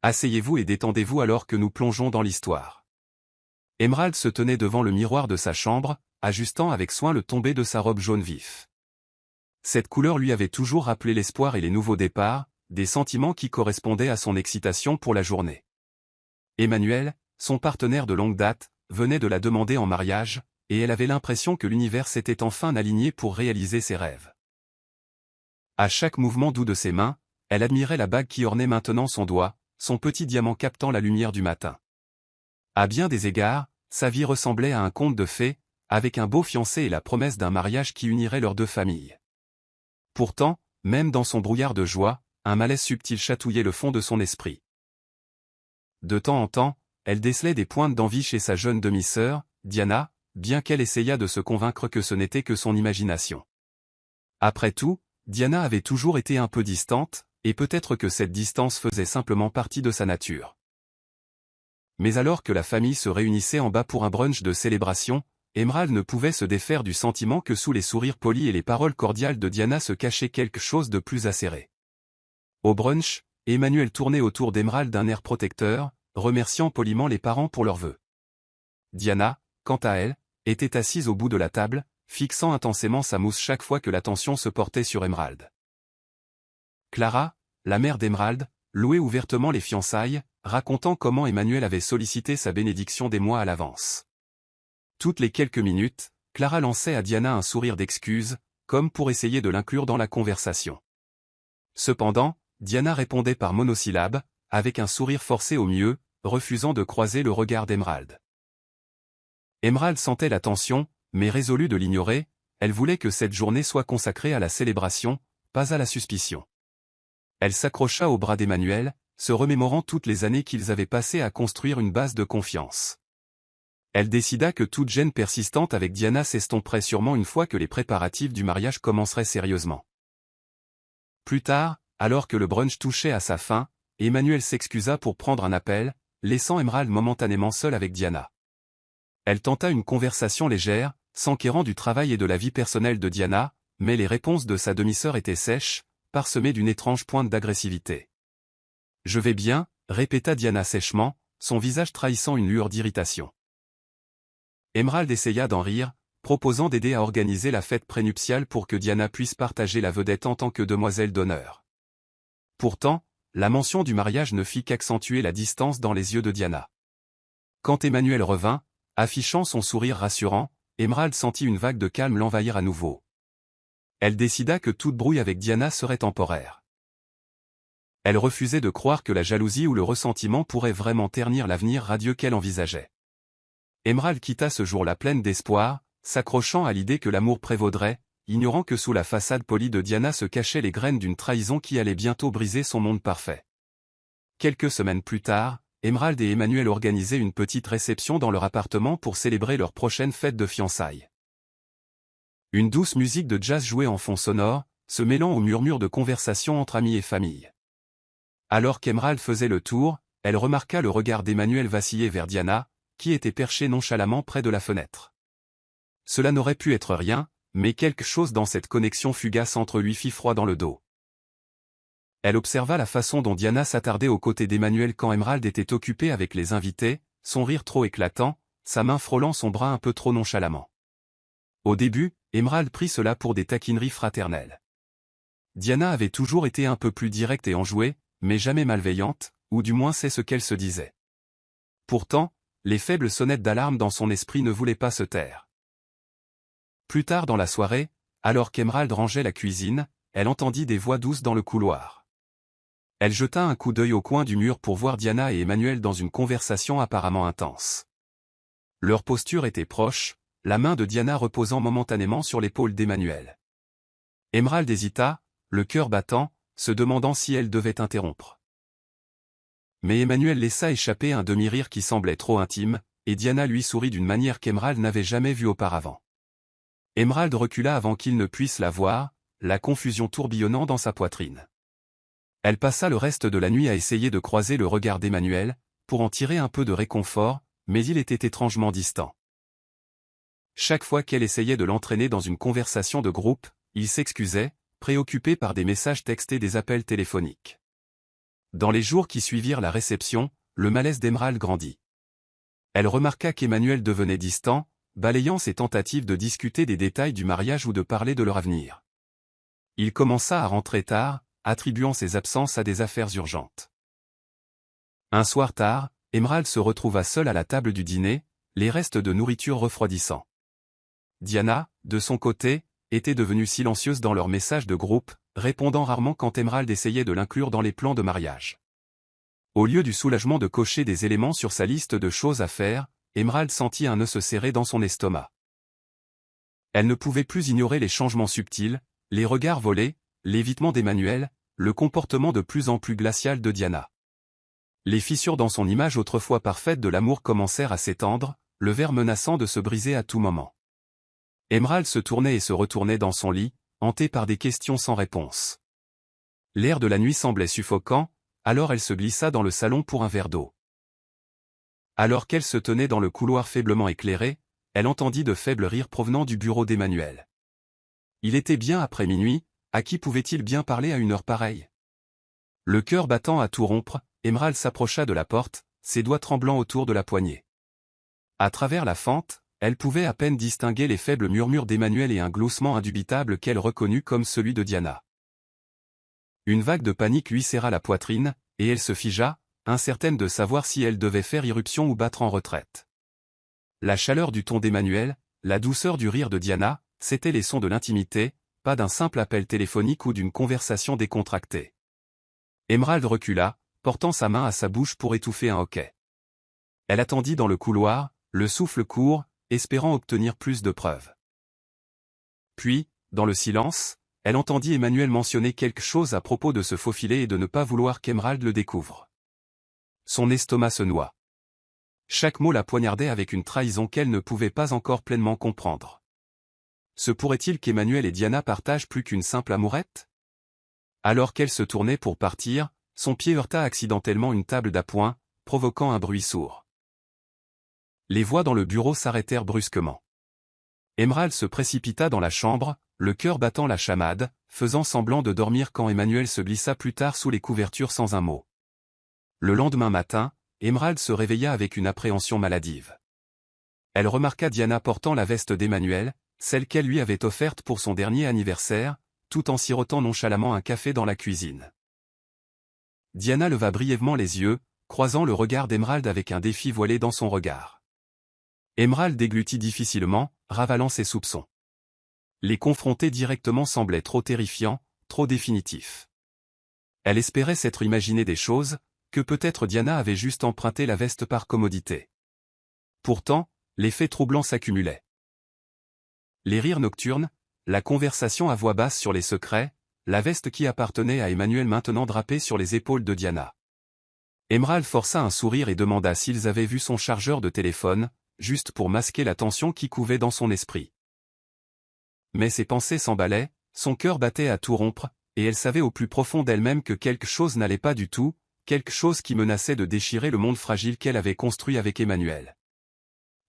Asseyez-vous et détendez-vous alors que nous plongeons dans l'histoire. Emerald se tenait devant le miroir de sa chambre, ajustant avec soin le tombé de sa robe jaune vif. Cette couleur lui avait toujours rappelé l'espoir et les nouveaux départs, des sentiments qui correspondaient à son excitation pour la journée. Emmanuel, son partenaire de longue date, venait de la demander en mariage, et elle avait l'impression que l'univers s'était enfin aligné pour réaliser ses rêves. À chaque mouvement doux de ses mains, elle admirait la bague qui ornait maintenant son doigt, son petit diamant captant la lumière du matin. À bien des égards, sa vie ressemblait à un conte de fées, avec un beau fiancé et la promesse d'un mariage qui unirait leurs deux familles. Pourtant, même dans son brouillard de joie, un malaise subtil chatouillait le fond de son esprit. De temps en temps, elle décelait des pointes d'envie chez sa jeune demi-sœur, Diana, bien qu'elle essayât de se convaincre que ce n'était que son imagination. Après tout, Diana avait toujours été un peu distante, et peut-être que cette distance faisait simplement partie de sa nature. Mais alors que la famille se réunissait en bas pour un brunch de célébration, Emerald ne pouvait se défaire du sentiment que sous les sourires polis et les paroles cordiales de Diana se cachait quelque chose de plus acéré. Au brunch, Emmanuel tournait autour d'Emerald d'un air protecteur, remerciant poliment les parents pour leurs vœux. Diana, quant à elle, était assise au bout de la table, fixant intensément sa mousse chaque fois que l'attention se portait sur Emerald. Clara, la mère d'Emerald, louait ouvertement les fiançailles, racontant comment Emmanuel avait sollicité sa bénédiction des mois à l'avance. Toutes les quelques minutes, Clara lançait à Diana un sourire d'excuse, comme pour essayer de l'inclure dans la conversation. Cependant, Diana répondait par monosyllabes, avec un sourire forcé au mieux, refusant de croiser le regard d'Emerald. Emerald sentait la tension, mais résolue de l'ignorer, elle voulait que cette journée soit consacrée à la célébration, pas à la suspicion. Elle s'accrocha au bras d'Emmanuel, se remémorant toutes les années qu'ils avaient passées à construire une base de confiance. Elle décida que toute gêne persistante avec Diana s'estomperait sûrement une fois que les préparatifs du mariage commenceraient sérieusement. Plus tard, alors que le brunch touchait à sa fin, Emmanuel s'excusa pour prendre un appel, laissant Emerald momentanément seule avec Diana. Elle tenta une conversation légère, s'enquérant du travail et de la vie personnelle de Diana, mais les réponses de sa demi-sœur étaient sèches, parsemées d'une étrange pointe d'agressivité. « Je vais bien », répéta Diana sèchement, son visage trahissant une lueur d'irritation. Emerald essaya d'en rire, proposant d'aider à organiser la fête prénuptiale pour que Diana puisse partager la vedette en tant que demoiselle d'honneur. Pourtant, la mention du mariage ne fit qu'accentuer la distance dans les yeux de Diana. Quand Emmanuel revint, affichant son sourire rassurant, Emerald sentit une vague de calme l'envahir à nouveau. Elle décida que toute brouille avec Diana serait temporaire. Elle refusait de croire que la jalousie ou le ressentiment pourraient vraiment ternir l'avenir radieux qu'elle envisageait. Emerald quitta ce jour-là pleine d'espoir, s'accrochant à l'idée que l'amour prévaudrait, ignorant que sous la façade polie de Diana se cachaient les graines d'une trahison qui allait bientôt briser son monde parfait. Quelques semaines plus tard, Emerald et Emmanuel organisaient une petite réception dans leur appartement pour célébrer leur prochaine fête de fiançailles. Une douce musique de jazz jouait en fond sonore, se mêlant aux murmures de conversation entre amis et famille. Alors qu'Emerald faisait le tour, elle remarqua le regard d'Emmanuel vaciller vers Diana, qui était perchée nonchalamment près de la fenêtre. Cela n'aurait pu être rien, mais quelque chose dans cette connexion fugace entre lui fit froid dans le dos. Elle observa la façon dont Diana s'attardait aux côtés d'Emmanuel quand Emerald était occupée avec les invités, son rire trop éclatant, sa main frôlant son bras un peu trop nonchalamment. Au début, Emerald prit cela pour des taquineries fraternelles. Diana avait toujours été un peu plus directe et enjouée, mais jamais malveillante, ou du moins c'est ce qu'elle se disait. Pourtant, les faibles sonnettes d'alarme dans son esprit ne voulaient pas se taire. Plus tard dans la soirée, alors qu'Emerald rangeait la cuisine, elle entendit des voix douces dans le couloir. Elle jeta un coup d'œil au coin du mur pour voir Diana et Emmanuel dans une conversation apparemment intense. Leur posture était proche, la main de Diana reposant momentanément sur l'épaule d'Emmanuel. Emerald hésita, le cœur battant, se demandant si elle devait interrompre. Mais Emmanuel laissa échapper un demi-rire qui semblait trop intime, et Diana lui sourit d'une manière qu'Emerald n'avait jamais vue auparavant. Emerald recula avant qu'il ne puisse la voir, la confusion tourbillonnant dans sa poitrine. Elle passa le reste de la nuit à essayer de croiser le regard d'Emmanuel, pour en tirer un peu de réconfort, mais il était étrangement distant. Chaque fois qu'elle essayait de l'entraîner dans une conversation de groupe, il s'excusait, préoccupé par des messages textés et des appels téléphoniques. Dans les jours qui suivirent la réception, le malaise d'Emerald grandit. Elle remarqua qu'Emmanuel devenait distant, balayant ses tentatives de discuter des détails du mariage ou de parler de leur avenir. Il commença à rentrer tard, attribuant ses absences à des affaires urgentes. Un soir tard, Emerald se retrouva seule à la table du dîner, les restes de nourriture refroidissant. Diana, de son côté, était devenue silencieuse dans leurs messages de groupe, répondant rarement quand Emerald essayait de l'inclure dans les plans de mariage. Au lieu du soulagement de cocher des éléments sur sa liste de choses à faire, Emerald sentit un nœud se serrer dans son estomac. Elle ne pouvait plus ignorer les changements subtils, les regards volés, l'évitement d'Emmanuel, le comportement de plus en plus glacial de Diana. Les fissures dans son image autrefois parfaite de l'amour commencèrent à s'étendre, le verre menaçant de se briser à tout moment. Emerald se tournait et se retournait dans son lit, hantée par des questions sans réponse. L'air de la nuit semblait suffocant, alors elle se glissa dans le salon pour un verre d'eau. Alors qu'elle se tenait dans le couloir faiblement éclairé, elle entendit de faibles rires provenant du bureau d'Emmanuel. Il était bien après minuit, à qui pouvait-il bien parler à une heure pareille? Le cœur battant à tout rompre, Emerald s'approcha de la porte, ses doigts tremblants autour de la poignée. À travers la fente, elle pouvait à peine distinguer les faibles murmures d'Emmanuel et un gloussement indubitable qu'elle reconnut comme celui de Diana. Une vague de panique lui serra la poitrine, et elle se figea, incertaine de savoir si elle devait faire irruption ou battre en retraite. La chaleur du ton d'Emmanuel, la douceur du rire de Diana, c'étaient les sons de l'intimité, pas d'un simple appel téléphonique ou d'une conversation décontractée. Emerald recula, portant sa main à sa bouche pour étouffer un hoquet. Elle attendit dans le couloir, le souffle court, espérant obtenir plus de preuves. Puis, dans le silence, elle entendit Emmanuel mentionner quelque chose à propos de se faufiler et de ne pas vouloir qu'Emerald le découvre. Son estomac se noua. Chaque mot la poignardait avec une trahison qu'elle ne pouvait pas encore pleinement comprendre. Se pourrait-il qu'Emmanuel et Diana partagent plus qu'une simple amourette? Alors qu'elle se tournait pour partir, son pied heurta accidentellement une table d'appoint, provoquant un bruit sourd. Les voix dans le bureau s'arrêtèrent brusquement. Emerald se précipita dans la chambre, le cœur battant la chamade, faisant semblant de dormir quand Emmanuel se glissa plus tard sous les couvertures sans un mot. Le lendemain matin, Emerald se réveilla avec une appréhension maladive. Elle remarqua Diana portant la veste d'Emmanuel, celle qu'elle lui avait offerte pour son dernier anniversaire, tout en sirotant nonchalamment un café dans la cuisine. Diana leva brièvement les yeux, croisant le regard d'Emerald avec un défi voilé dans son regard. Emerald déglutit difficilement, ravalant ses soupçons. Les confronter directement semblait trop terrifiant, trop définitif. Elle espérait s'être imaginé des choses, que peut-être Diana avait juste emprunté la veste par commodité. Pourtant, les faits troublants s'accumulaient. Les rires nocturnes, la conversation à voix basse sur les secrets, la veste qui appartenait à Emmanuel maintenant drapée sur les épaules de Diana. Emerald força un sourire et demanda s'ils avaient vu son chargeur de téléphone, juste pour masquer la tension qui couvait dans son esprit. Mais ses pensées s'emballaient, son cœur battait à tout rompre, et elle savait au plus profond d'elle-même que quelque chose n'allait pas du tout, quelque chose qui menaçait de déchirer le monde fragile qu'elle avait construit avec Emmanuel.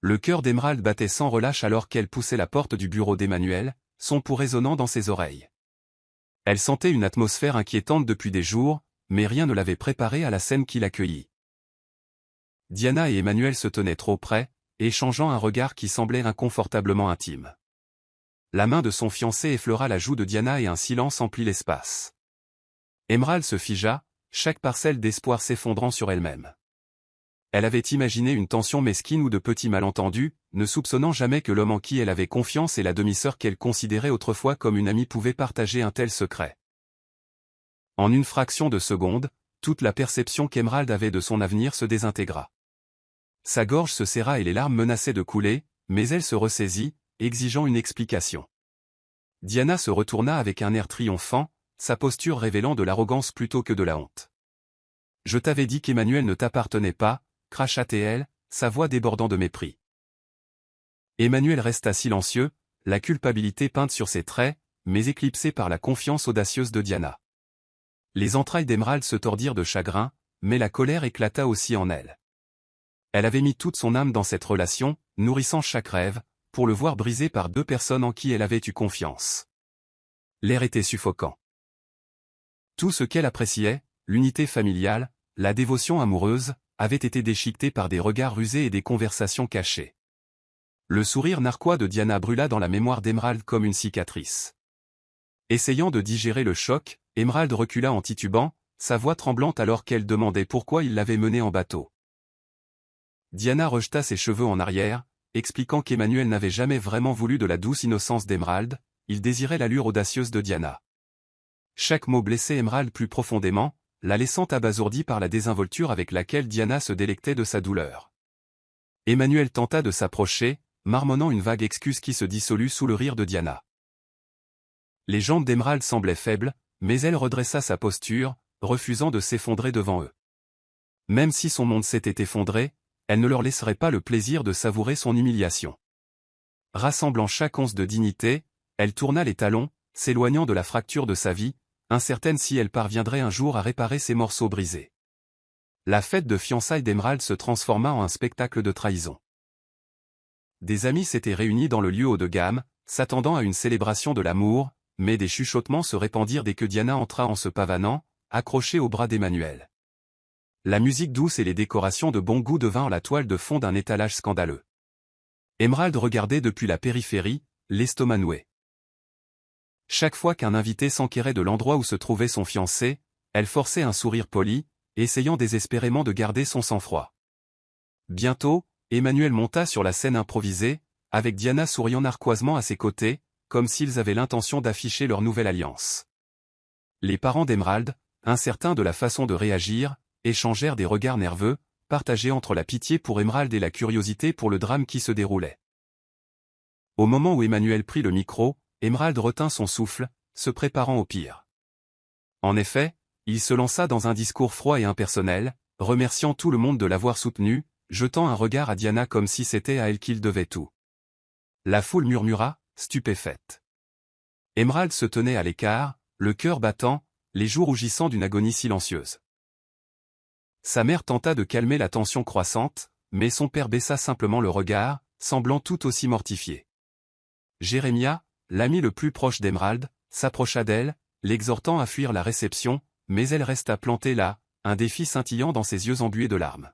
Le cœur d'Emerald battait sans relâche alors qu'elle poussait la porte du bureau d'Emmanuel, son pouls résonnant dans ses oreilles. Elle sentait une atmosphère inquiétante depuis des jours, mais rien ne l'avait préparée à la scène qui l'accueillit. Diana et Emmanuel se tenaient trop près, échangeant un regard qui semblait inconfortablement intime. La main de son fiancé effleura la joue de Diana et un silence emplit l'espace. Emerald se figea, chaque parcelle d'espoir s'effondrant sur elle-même. Elle avait imaginé une tension mesquine ou de petits malentendus, ne soupçonnant jamais que l'homme en qui elle avait confiance et la demi-sœur qu'elle considérait autrefois comme une amie pouvaient partager un tel secret. En une fraction de seconde, toute la perception qu'Emerald avait de son avenir se désintégra. Sa gorge se serra et les larmes menaçaient de couler, mais elle se ressaisit, exigeant une explication. Diana se retourna avec un air triomphant, sa posture révélant de l'arrogance plutôt que de la honte. « Je t'avais dit qu'Emmanuel ne t'appartenait pas », cracha-t-elle, sa voix débordant de mépris. Emmanuel resta silencieux, la culpabilité peinte sur ses traits, mais éclipsée par la confiance audacieuse de Diana. Les entrailles d'Emerald se tordirent de chagrin, mais la colère éclata aussi en elle. Elle avait mis toute son âme dans cette relation, nourrissant chaque rêve, pour le voir brisé par deux personnes en qui elle avait eu confiance. L'air était suffocant. Tout ce qu'elle appréciait, l'unité familiale, la dévotion amoureuse, avaient été déchiquetées par des regards rusés et des conversations cachées. Le sourire narquois de Diana brûla dans la mémoire d'Emerald comme une cicatrice. Essayant de digérer le choc, Emerald recula en titubant, sa voix tremblante alors qu'elle demandait pourquoi il l'avait menée en bateau. Diana rejeta ses cheveux en arrière, expliquant qu'Emmanuel n'avait jamais vraiment voulu de la douce innocence d'Emerald, il désirait l'allure audacieuse de Diana. Chaque mot blessait Emerald plus profondément, la laissant abasourdie par la désinvolture avec laquelle Diana se délectait de sa douleur. Emmanuel tenta de s'approcher, marmonnant une vague excuse qui se dissolut sous le rire de Diana. Les jambes d'Emerald semblaient faibles, mais elle redressa sa posture, refusant de s'effondrer devant eux. Même si son monde s'était effondré, elle ne leur laisserait pas le plaisir de savourer son humiliation. Rassemblant chaque once de dignité, elle tourna les talons, s'éloignant de la fracture de sa vie, incertaine si elle parviendrait un jour à réparer ses morceaux brisés. La fête de fiançailles d'Emerald se transforma en un spectacle de trahison. Des amis s'étaient réunis dans le lieu haut de gamme, s'attendant à une célébration de l'amour, mais des chuchotements se répandirent dès que Diana entra en se pavanant, accrochée au bras d'Emmanuel. La musique douce et les décorations de bon goût devinrent la toile de fond d'un étalage scandaleux. Emerald regardait depuis la périphérie, l'estomac noué. Chaque fois qu'un invité s'enquérait de l'endroit où se trouvait son fiancé, elle forçait un sourire poli, essayant désespérément de garder son sang-froid. Bientôt, Emmanuel monta sur la scène improvisée, avec Diana souriant narquoisement à ses côtés, comme s'ils avaient l'intention d'afficher leur nouvelle alliance. Les parents d'Emerald, incertains de la façon de réagir, échangèrent des regards nerveux, partagés entre la pitié pour Emerald et la curiosité pour le drame qui se déroulait. Au moment où Emmanuel prit le micro, Emerald retint son souffle, se préparant au pire. En effet, il se lança dans un discours froid et impersonnel, remerciant tout le monde de l'avoir soutenu, jetant un regard à Diana comme si c'était à elle qu'il devait tout. La foule murmura, stupéfaite. Emerald se tenait à l'écart, le cœur battant, les joues rougissant d'une agonie silencieuse. Sa mère tenta de calmer la tension croissante, mais son père baissa simplement le regard, semblant tout aussi mortifié. Jérémia, l'ami le plus proche d'Emerald, s'approcha d'elle, l'exhortant à fuir la réception, mais elle resta plantée là, un défi scintillant dans ses yeux embués de larmes.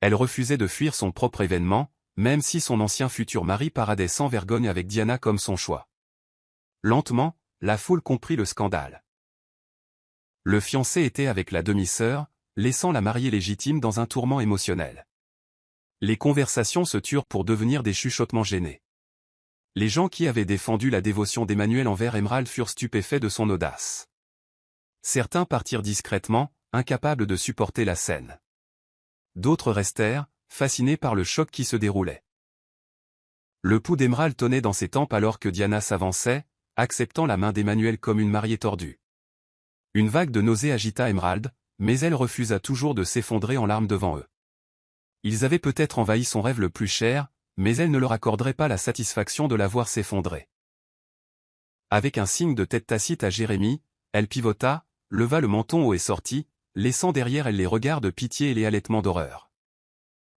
Elle refusait de fuir son propre événement, même si son ancien futur mari paradait sans vergogne avec Diana comme son choix. Lentement, la foule comprit le scandale. Le fiancé était avec la demi-sœur, laissant la mariée légitime dans un tourment émotionnel. Les conversations se turent pour devenir des chuchotements gênés. Les gens qui avaient défendu la dévotion d'Emmanuel envers Emerald furent stupéfaits de son audace. Certains partirent discrètement, incapables de supporter la scène. D'autres restèrent, fascinés par le choc qui se déroulait. Le pouls d'Emerald tonnait dans ses tempes alors que Diana s'avançait, acceptant la main d'Emmanuel comme une mariée tordue. Une vague de nausée agita Emerald, mais elle refusa toujours de s'effondrer en larmes devant eux. Ils avaient peut-être envahi son rêve le plus cher, mais elle ne leur accorderait pas la satisfaction de la voir s'effondrer. Avec un signe de tête tacite à Jérémie, elle pivota, leva le menton haut et sortit, laissant derrière elle les regards de pitié et les halètements d'horreur.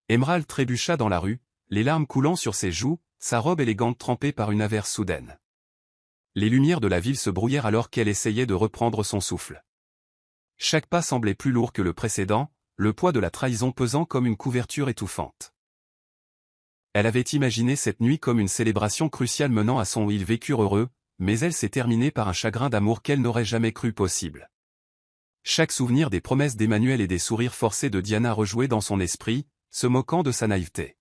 Emerald trébucha dans la rue, les larmes coulant sur ses joues, sa robe élégante trempée par une averse soudaine. Les lumières de la ville se brouillèrent alors qu'elle essayait de reprendre son souffle. Chaque pas semblait plus lourd que le précédent, le poids de la trahison pesant comme une couverture étouffante. Elle avait imaginé cette nuit comme une célébration cruciale menant à son ils vécurent heureux, mais elle s'est terminée par un chagrin d'amour qu'elle n'aurait jamais cru possible. Chaque souvenir des promesses d'Emmanuel et des sourires forcés de Diana rejouait dans son esprit, se moquant de sa naïveté.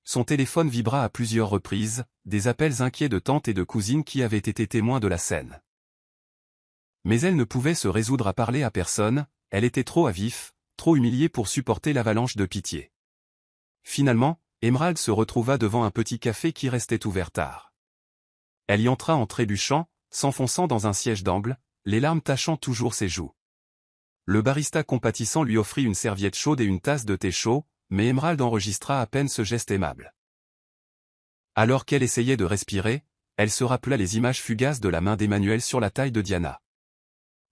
Son téléphone vibra à plusieurs reprises, des appels inquiets de tantes et de cousines qui avaient été témoins de la scène. Mais elle ne pouvait se résoudre à parler à personne, elle était trop à vif, trop humiliée pour supporter l'avalanche de pitié. Finalement, Emerald se retrouva devant un petit café qui restait ouvert tard. Elle y entra en trébuchant, s'enfonçant dans un siège d'angle, les larmes tachant toujours ses joues. Le barista compatissant lui offrit une serviette chaude et une tasse de thé chaud, mais Emerald enregistra à peine ce geste aimable. Alors qu'elle essayait de respirer, elle se rappela les images fugaces de la main d'Emmanuel sur la taille de Diana.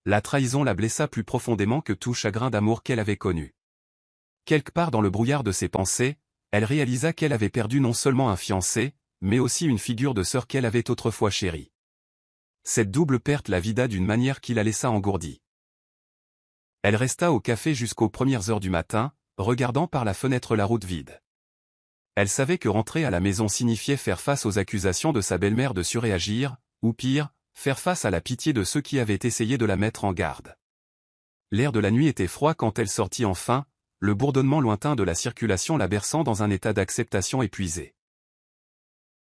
La trahison la blessa plus profondément que tout chagrin d'amour qu'elle avait connu. Quelque part dans le brouillard de ses pensées, elle réalisa qu'elle avait perdu non seulement un fiancé, mais aussi une figure de sœur qu'elle avait autrefois chérie. Cette double perte la vida d'une manière qui la laissa engourdie. Elle resta au café jusqu'aux premières heures du matin, regardant par la fenêtre la route vide. Elle savait que rentrer à la maison signifiait faire face aux accusations de sa belle-mère de surréagir, ou pire, faire face à la pitié de ceux qui avaient essayé de la mettre en garde. L'air de la nuit était froid quand elle sortit enfin, le bourdonnement lointain de la circulation la berçant dans un état d'acceptation épuisé.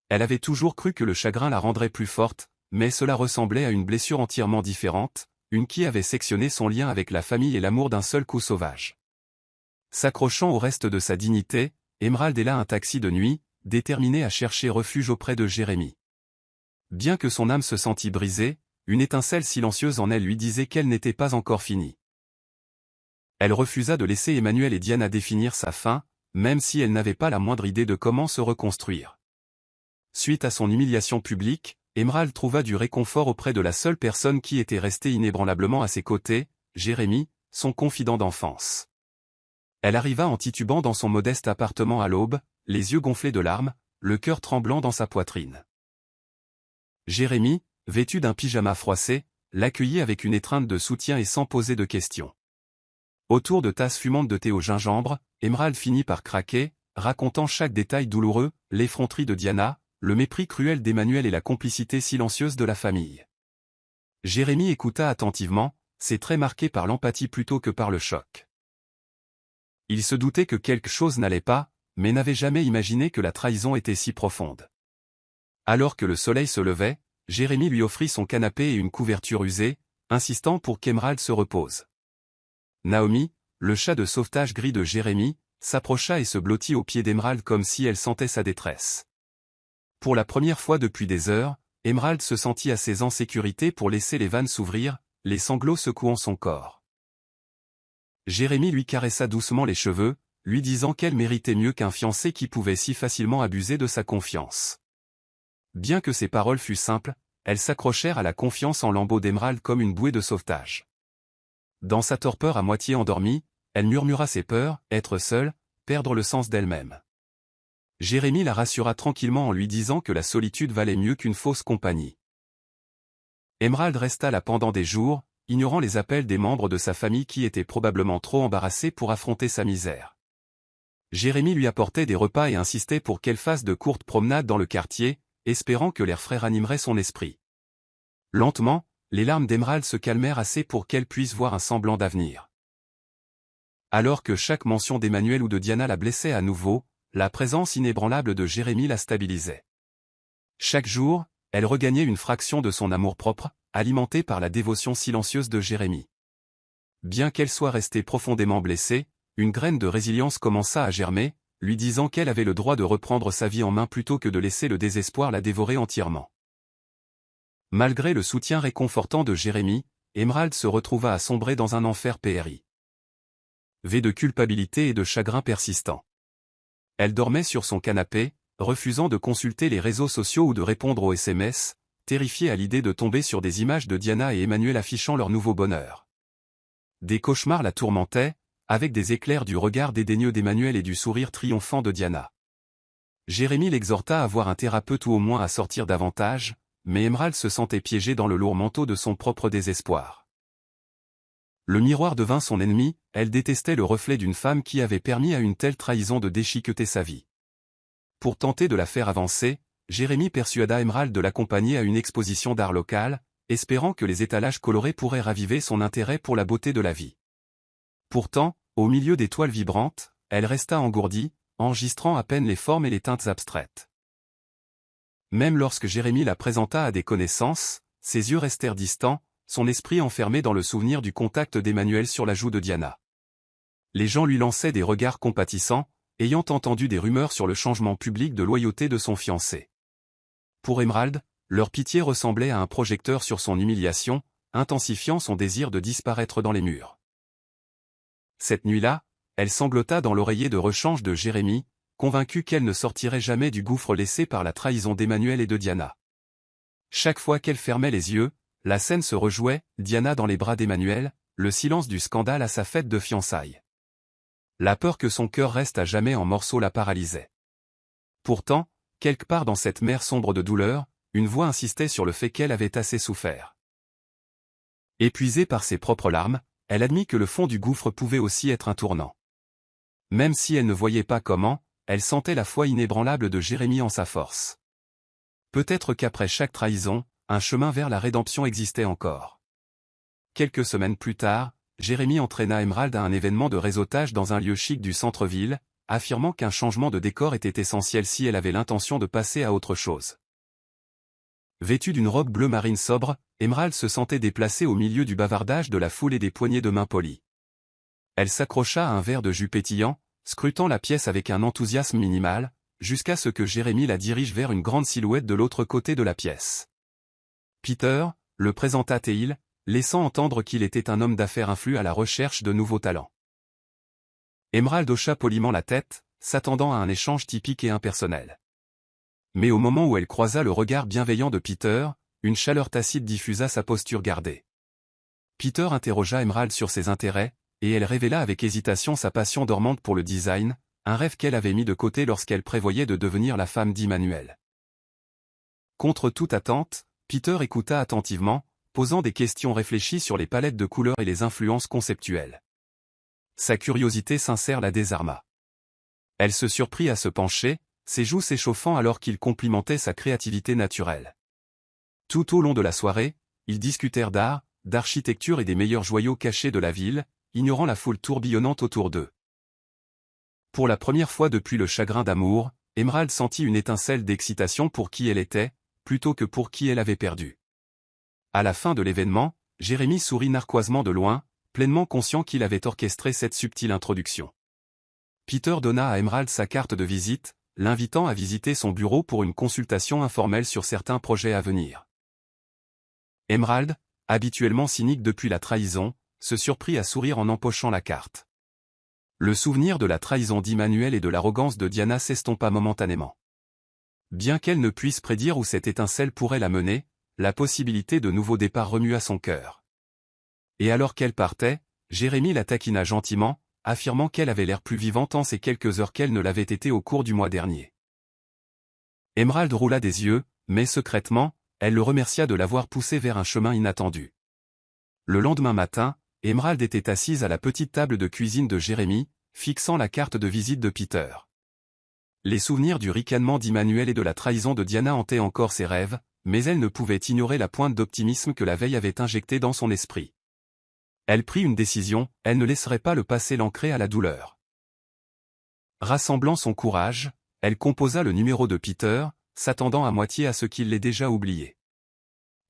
Elle avait toujours cru que le chagrin la rendrait plus forte, mais cela ressemblait à une blessure entièrement différente, une qui avait sectionné son lien avec la famille et l'amour d'un seul coup sauvage. S'accrochant au reste de sa dignité, Emerald héla un taxi de nuit, déterminée à chercher refuge auprès de Jérémy. Bien que son âme se sentît brisée, une étincelle silencieuse en elle lui disait qu'elle n'était pas encore finie. Elle refusa de laisser Emmanuel et Diana définir sa fin, même si elle n'avait pas la moindre idée de comment se reconstruire. Suite à son humiliation publique, Emerald trouva du réconfort auprès de la seule personne qui était restée inébranlablement à ses côtés, Jérémy, son confident d'enfance. Elle arriva en titubant dans son modeste appartement à l'aube, les yeux gonflés de larmes, le cœur tremblant dans sa poitrine. Jérémy, vêtu d'un pyjama froissé, l'accueillit avec une étreinte de soutien et sans poser de questions. Autour de tasses fumantes de thé au gingembre, Emerald finit par craquer, racontant chaque détail douloureux, l'effronterie de Diana, le mépris cruel d'Emmanuel et la complicité silencieuse de la famille. Jérémy écouta attentivement, ses traits marqués par l'empathie plutôt que par le choc. Il se doutait que quelque chose n'allait pas, mais n'avait jamais imaginé que la trahison était si profonde. Alors que le soleil se levait, Jérémy lui offrit son canapé et une couverture usée, insistant pour qu'Emerald se repose. Naomi, le chat de sauvetage gris de Jérémy, s'approcha et se blottit aux pieds d'Emerald comme si elle sentait sa détresse. Pour la première fois depuis des heures, Emerald se sentit assez en sécurité pour laisser les vannes s'ouvrir, les sanglots secouant son corps. Jérémy lui caressa doucement les cheveux, lui disant qu'elle méritait mieux qu'un fiancé qui pouvait si facilement abuser de sa confiance. Bien que ses paroles fussent simples, elles s'accrochèrent à la confiance en lambeaux d'Emerald comme une bouée de sauvetage. Dans sa torpeur à moitié endormie, elle murmura ses peurs, être seule, perdre le sens d'elle-même. Jérémy la rassura tranquillement en lui disant que la solitude valait mieux qu'une fausse compagnie. Emerald resta là pendant des jours, ignorant les appels des membres de sa famille qui étaient probablement trop embarrassés pour affronter sa misère. Jérémy lui apportait des repas et insistait pour qu'elle fasse de courtes promenades dans le quartier, espérant que l'air frais ranimerait son esprit. Lentement, les larmes d'Emerald se calmèrent assez pour qu'elle puisse voir un semblant d'avenir. Alors que chaque mention d'Emmanuel ou de Diana la blessait à nouveau, la présence inébranlable de Jérémy la stabilisait. Chaque jour, elle regagnait une fraction de son amour-propre, alimentée par la dévotion silencieuse de Jérémy. Bien qu'elle soit restée profondément blessée, une graine de résilience commença à germer, lui disant qu'elle avait le droit de reprendre sa vie en main plutôt que de laisser le désespoir la dévorer entièrement. Malgré le soutien réconfortant de Jérémy, Emerald se retrouva à sombrer dans un enfer péri. Vée de culpabilité et de chagrin persistant. Elle dormait sur son canapé, refusant de consulter les réseaux sociaux ou de répondre aux SMS, terrifiée à l'idée de tomber sur des images de Diana et Emmanuel affichant leur nouveau bonheur. Des cauchemars la tourmentaient, avec des éclairs du regard dédaigneux d'Emmanuel et du sourire triomphant de Diana. Jérémy l'exhorta à voir un thérapeute ou au moins à sortir davantage, mais Emerald se sentait piégée dans le lourd manteau de son propre désespoir. Le miroir devint son ennemi, elle détestait le reflet d'une femme qui avait permis à une telle trahison de déchiqueter sa vie. Pour tenter de la faire avancer, Jérémy persuada Emerald de l'accompagner à une exposition d'art local, espérant que les étalages colorés pourraient raviver son intérêt pour la beauté de la vie. Pourtant, au milieu des toiles vibrantes, elle resta engourdie, enregistrant à peine les formes et les teintes abstraites. Même lorsque Jérémy la présenta à des connaissances, ses yeux restèrent distants, son esprit enfermé dans le souvenir du contact d'Emmanuel sur la joue de Diana. Les gens lui lançaient des regards compatissants, ayant entendu des rumeurs sur le changement public de loyauté de son fiancé. Pour Emerald, leur pitié ressemblait à un projecteur sur son humiliation, intensifiant son désir de disparaître dans les murs. Cette nuit-là, elle sanglota dans l'oreiller de rechange de Jérémy, convaincue qu'elle ne sortirait jamais du gouffre laissé par la trahison d'Emmanuel et de Diana. Chaque fois qu'elle fermait les yeux, la scène se rejouait, Diana dans les bras d'Emmanuel, le silence du scandale à sa fête de fiançailles. La peur que son cœur reste à jamais en morceaux la paralysait. Pourtant, quelque part dans cette mer sombre de douleur, une voix insistait sur le fait qu'elle avait assez souffert. Épuisée par ses propres larmes, elle admit que le fond du gouffre pouvait aussi être un tournant. Même si elle ne voyait pas comment, elle sentait la foi inébranlable de Jérémie en sa force. Peut-être qu'après chaque trahison, un chemin vers la rédemption existait encore. Quelques semaines plus tard, Jérémie entraîna Emerald à un événement de réseautage dans un lieu chic du centre-ville, affirmant qu'un changement de décor était essentiel si elle avait l'intention de passer à autre chose. Vêtue d'une robe bleu marine sobre, Emerald se sentait déplacée au milieu du bavardage de la foule et des poignées de main polies. Elle s'accrocha à un verre de jus pétillant, scrutant la pièce avec un enthousiasme minimal, jusqu'à ce que Jérémie la dirige vers une grande silhouette de l'autre côté de la pièce. Peter, le présenta Teil, laissant entendre qu'il était un homme d'affaires influent à la recherche de nouveaux talents. Emerald hocha poliment la tête, s'attendant à un échange typique et impersonnel. Mais au moment où elle croisa le regard bienveillant de Peter, une chaleur tacite diffusa sa posture gardée. Peter interrogea Emerald sur ses intérêts, et elle révéla avec hésitation sa passion dormante pour le design, un rêve qu'elle avait mis de côté lorsqu'elle prévoyait de devenir la femme d'Emmanuel. Contre toute attente, Peter écouta attentivement, posant des questions réfléchies sur les palettes de couleurs et les influences conceptuelles. Sa curiosité sincère la désarma. Elle se surprit à se pencher, ses joues s'échauffant alors qu'il complimentait sa créativité naturelle. Tout au long de la soirée, ils discutèrent d'art, d'architecture et des meilleurs joyaux cachés de la ville, ignorant la foule tourbillonnante autour d'eux. Pour la première fois depuis le chagrin d'amour, Emerald sentit une étincelle d'excitation pour qui elle était, plutôt que pour qui elle avait perdu. À la fin de l'événement, Jérémie sourit narquoisement de loin, pleinement conscient qu'il avait orchestré cette subtile introduction. Peter donna à Emerald sa carte de visite, l'invitant à visiter son bureau pour une consultation informelle sur certains projets à venir. Emerald, habituellement cynique depuis la trahison, se surprit à sourire en empochant la carte. Le souvenir de la trahison d'Emmanuel et de l'arrogance de Diana s'estompa momentanément. Bien qu'elle ne puisse prédire où cette étincelle pourrait la mener, la possibilité de nouveaux départs remua son cœur. Et alors qu'elle partait, Jérémie la taquina gentiment, affirmant qu'elle avait l'air plus vivante en ces quelques heures qu'elle ne l'avait été au cours du mois dernier. Emerald roula des yeux, mais secrètement, elle le remercia de l'avoir poussé vers un chemin inattendu. Le lendemain matin, Emerald était assise à la petite table de cuisine de Jérémie, fixant la carte de visite de Peter. Les souvenirs du ricanement d'Emmanuel et de la trahison de Diana hantaient encore ses rêves, mais elle ne pouvait ignorer la pointe d'optimisme que la veille avait injectée dans son esprit. Elle prit une décision, elle ne laisserait pas le passé l'ancrer à la douleur. Rassemblant son courage, elle composa le numéro de Peter, s'attendant à moitié à ce qu'il l'ait déjà oublié.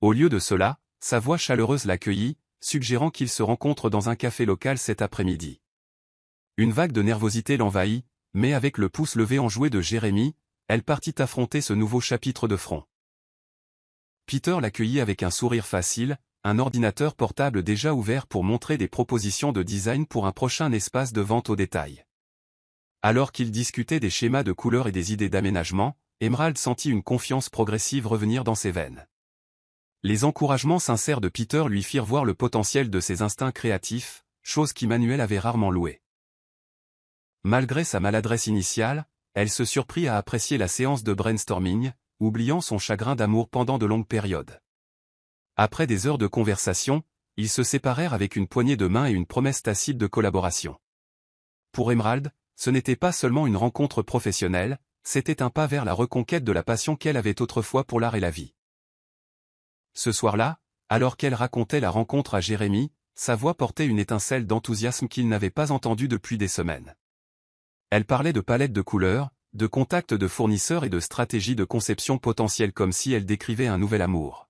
Au lieu de cela, sa voix chaleureuse l'accueillit, suggérant qu'ils se rencontrent dans un café local cet après-midi. Une vague de nervosité l'envahit, mais avec le pouce levé enjoué de Jérémie, elle partit affronter ce nouveau chapitre de front. Peter l'accueillit avec un sourire facile, un ordinateur portable déjà ouvert pour montrer des propositions de design pour un prochain espace de vente au détail. Alors qu'ils discutaient des schémas de couleurs et des idées d'aménagement, Emerald sentit une confiance progressive revenir dans ses veines. Les encouragements sincères de Peter lui firent voir le potentiel de ses instincts créatifs, chose qu'Emmanuel avait rarement louée. Malgré sa maladresse initiale, elle se surprit à apprécier la séance de brainstorming, oubliant son chagrin d'amour pendant de longues périodes. Après des heures de conversation, ils se séparèrent avec une poignée de main et une promesse tacite de collaboration. Pour Emerald, ce n'était pas seulement une rencontre professionnelle, c'était un pas vers la reconquête de la passion qu'elle avait autrefois pour l'art et la vie. Ce soir-là, alors qu'elle racontait la rencontre à Jérémie, sa voix portait une étincelle d'enthousiasme qu'il n'avait pas entendue depuis des semaines. Elle parlait de palettes de couleurs, de contacts de fournisseurs et de stratégies de conception potentielles comme si elle décrivait un nouvel amour.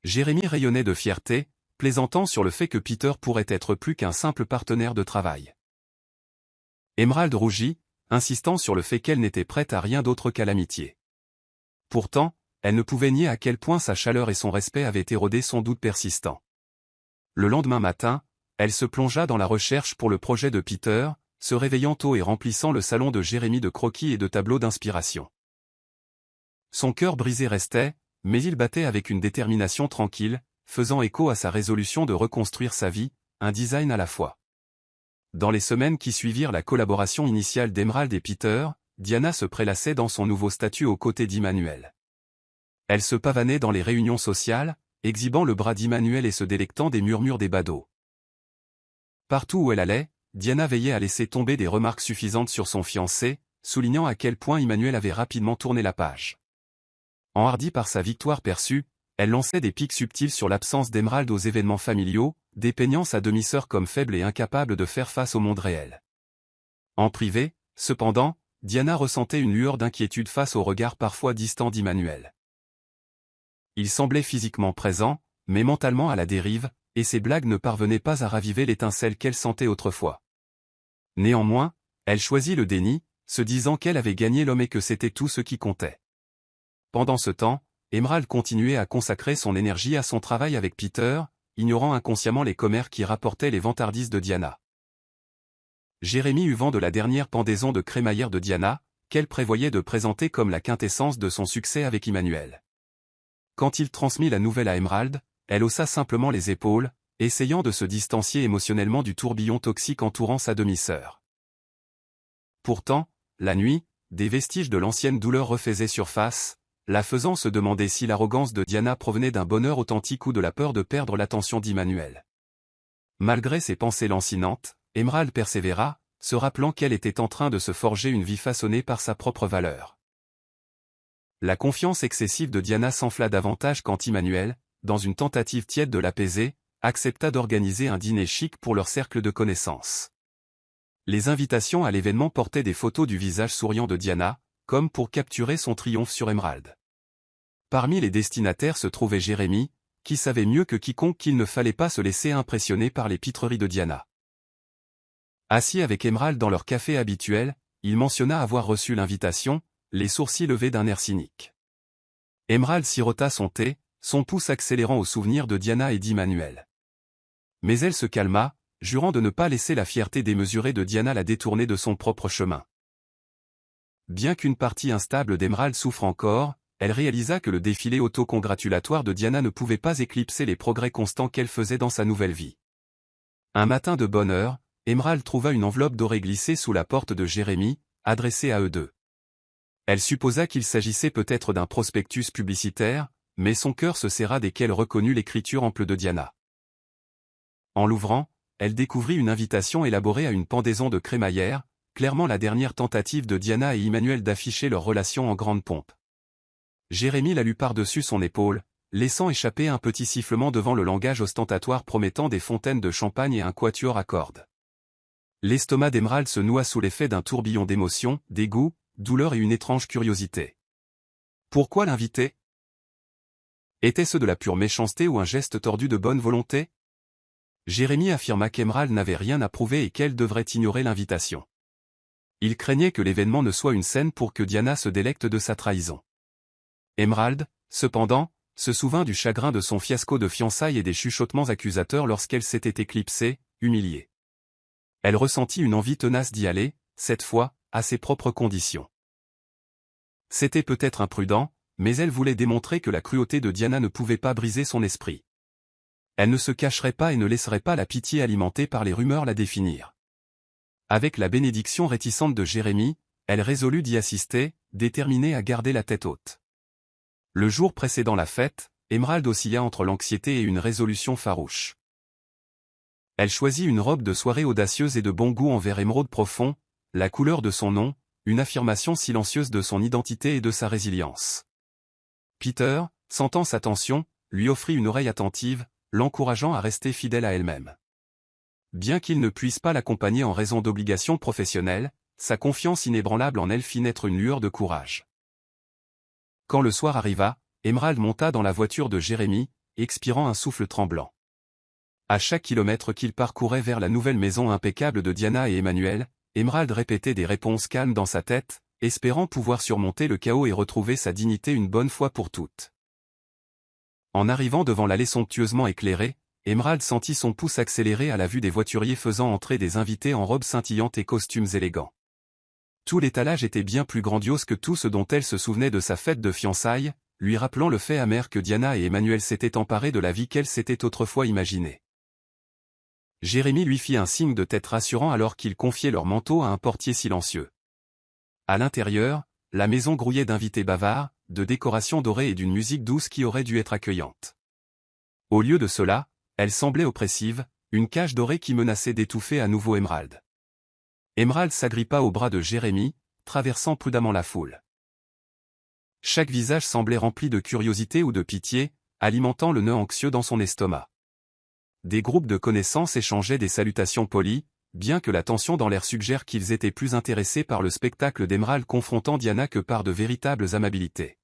Jérémie rayonnait de fierté, plaisantant sur le fait que Peter pourrait être plus qu'un simple partenaire de travail. Emerald rougit, insistant sur le fait qu'elle n'était prête à rien d'autre qu'à l'amitié. Pourtant, elle ne pouvait nier à quel point sa chaleur et son respect avaient érodé son doute persistant. Le lendemain matin, elle se plongea dans la recherche pour le projet de Peter, se réveillant tôt et remplissant le salon de Jérémie de croquis et de tableaux d'inspiration. Son cœur brisé restait, mais il battait avec une détermination tranquille, faisant écho à sa résolution de reconstruire sa vie, un design à la fois. Dans les semaines qui suivirent la collaboration initiale d'Emerald et Peter, Diana se prélassait dans son nouveau statut aux côtés d'Emmanuel. Elle se pavanait dans les réunions sociales, exhibant le bras d'Emmanuel et se délectant des murmures des badauds. Partout où elle allait, Diana veillait à laisser tomber des remarques suffisantes sur son fiancé, soulignant à quel point Emmanuel avait rapidement tourné la page. Enhardie par sa victoire perçue, elle lançait des pics subtils sur l'absence d'Emerald aux événements familiaux, dépeignant sa demi-sœur comme faible et incapable de faire face au monde réel. En privé, cependant, Diana ressentait une lueur d'inquiétude face au regard parfois distant d'Emmanuel. Il semblait physiquement présent, mais mentalement à la dérive, et ses blagues ne parvenaient pas à raviver l'étincelle qu'elle sentait autrefois. Néanmoins, elle choisit le déni, se disant qu'elle avait gagné l'homme et que c'était tout ce qui comptait. Pendant ce temps, Emerald continuait à consacrer son énergie à son travail avec Peter, ignorant inconsciemment les commères qui rapportaient les vantardises de Diana. Jérémy eut vent de la dernière pendaison de crémaillère de Diana, qu'elle prévoyait de présenter comme la quintessence de son succès avec Emmanuel. Quand il transmit la nouvelle à Emerald, elle haussa simplement les épaules, essayant de se distancier émotionnellement du tourbillon toxique entourant sa demi-sœur. Pourtant, la nuit, des vestiges de l'ancienne douleur refaisaient surface, la faisant se demander si l'arrogance de Diana provenait d'un bonheur authentique ou de la peur de perdre l'attention d'Emmanuel. Malgré ses pensées lancinantes, Emerald persévéra, se rappelant qu'elle était en train de se forger une vie façonnée par sa propre valeur. La confiance excessive de Diana s'enfla davantage quand Emmanuel, dans une tentative tiède de l'apaiser, accepta d'organiser un dîner chic pour leur cercle de connaissances. Les invitations à l'événement portaient des photos du visage souriant de Diana, comme pour capturer son triomphe sur Emerald. Parmi les destinataires se trouvait Jérémy, qui savait mieux que quiconque qu'il ne fallait pas se laisser impressionner par les pitreries de Diana. Assis avec Emerald dans leur café habituel, il mentionna avoir reçu l'invitation, les sourcils levés d'un air cynique. Emerald sirota son thé, son pouce accélérant au souvenir de Diana et d'Emmanuel. Mais elle se calma, jurant de ne pas laisser la fierté démesurée de Diana la détourner de son propre chemin. Bien qu'une partie instable d'Emerald souffre encore, elle réalisa que le défilé auto-congratulatoire de Diana ne pouvait pas éclipser les progrès constants qu'elle faisait dans sa nouvelle vie. Un matin de bonne heure, Emerald trouva une enveloppe dorée glissée sous la porte de Jérémy, adressée à eux deux. Elle supposa qu'il s'agissait peut-être d'un prospectus publicitaire, mais son cœur se serra dès qu'elle reconnut l'écriture ample de Diana. En l'ouvrant, elle découvrit une invitation élaborée à une pendaison de crémaillère, clairement la dernière tentative de Diana et Emmanuel d'afficher leur relation en grande pompe. Jérémy la lut par-dessus son épaule, laissant échapper un petit sifflement devant le langage ostentatoire promettant des fontaines de champagne et un quatuor à cordes. L'estomac d'Emerald se noua sous l'effet d'un tourbillon d'émotions, dégoût, douleur et une étrange curiosité. Pourquoi l'inviter? Était-ce de la pure méchanceté ou un geste tordu de bonne volonté? Jérémy affirma qu'Emerald n'avait rien à prouver et qu'elle devrait ignorer l'invitation. Il craignait que l'événement ne soit une scène pour que Diana se délecte de sa trahison. Emerald, cependant, se souvint du chagrin de son fiasco de fiançailles et des chuchotements accusateurs lorsqu'elle s'était éclipsée, humiliée. Elle ressentit une envie tenace d'y aller, cette fois, à ses propres conditions. C'était peut-être imprudent, mais elle voulait démontrer que la cruauté de Diana ne pouvait pas briser son esprit. Elle ne se cacherait pas et ne laisserait pas la pitié alimentée par les rumeurs la définir. Avec la bénédiction réticente de Jérémy, elle résolut d'y assister, déterminée à garder la tête haute. Le jour précédant la fête, Emerald oscilla entre l'anxiété et une résolution farouche. Elle choisit une robe de soirée audacieuse et de bon goût en vert émeraude profond, la couleur de son nom, une affirmation silencieuse de son identité et de sa résilience. Peter, sentant sa tension, lui offrit une oreille attentive, l'encourageant à rester fidèle à elle-même. Bien qu'il ne puisse pas l'accompagner en raison d'obligations professionnelles, sa confiance inébranlable en elle fit naître une lueur de courage. Quand le soir arriva, Emerald monta dans la voiture de Jérémy, expirant un souffle tremblant. À chaque kilomètre qu'il parcourait vers la nouvelle maison impeccable de Diana et Emmanuel, Emerald répétait des réponses calmes dans sa tête, espérant pouvoir surmonter le chaos et retrouver sa dignité une bonne fois pour toutes. En arrivant devant l'allée somptueusement éclairée, Emerald sentit son pouce accélérer à la vue des voituriers faisant entrer des invités en robes scintillantes et costumes élégants. Tout l'étalage était bien plus grandiose que tout ce dont elle se souvenait de sa fête de fiançailles, lui rappelant le fait amer que Diana et Emmanuel s'étaient emparés de la vie qu'elle s'était autrefois imaginée. Jérémy lui fit un signe de tête rassurant alors qu'il confiait leur manteau à un portier silencieux. À l'intérieur, la maison grouillait d'invités bavards, de décorations dorées et d'une musique douce qui aurait dû être accueillante. Au lieu de cela, elle semblait oppressive, une cage dorée qui menaçait d'étouffer à nouveau Emerald. Emerald s'agrippa au bras de Jérémie, traversant prudemment la foule. Chaque visage semblait rempli de curiosité ou de pitié, alimentant le nœud anxieux dans son estomac. Des groupes de connaissances échangeaient des salutations polies, bien que la tension dans l'air suggère qu'ils étaient plus intéressés par le spectacle d'Emerald confrontant Diana que par de véritables amabilités.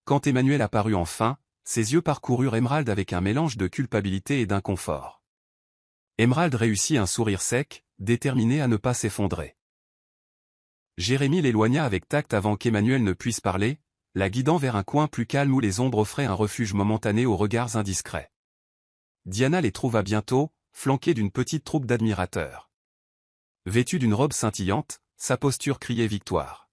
Quand Emmanuel apparut enfin, ses yeux parcoururent Emerald avec un mélange de culpabilité et d'inconfort. Emerald réussit un sourire sec, déterminé à ne pas s'effondrer. Jérémie l'éloigna avec tact avant qu'Emmanuel ne puisse parler, la guidant vers un coin plus calme où les ombres offraient un refuge momentané aux regards indiscrets. Diana les trouva bientôt, flanquée d'une petite troupe d'admirateurs. Vêtue d'une robe scintillante, sa posture criait victoire.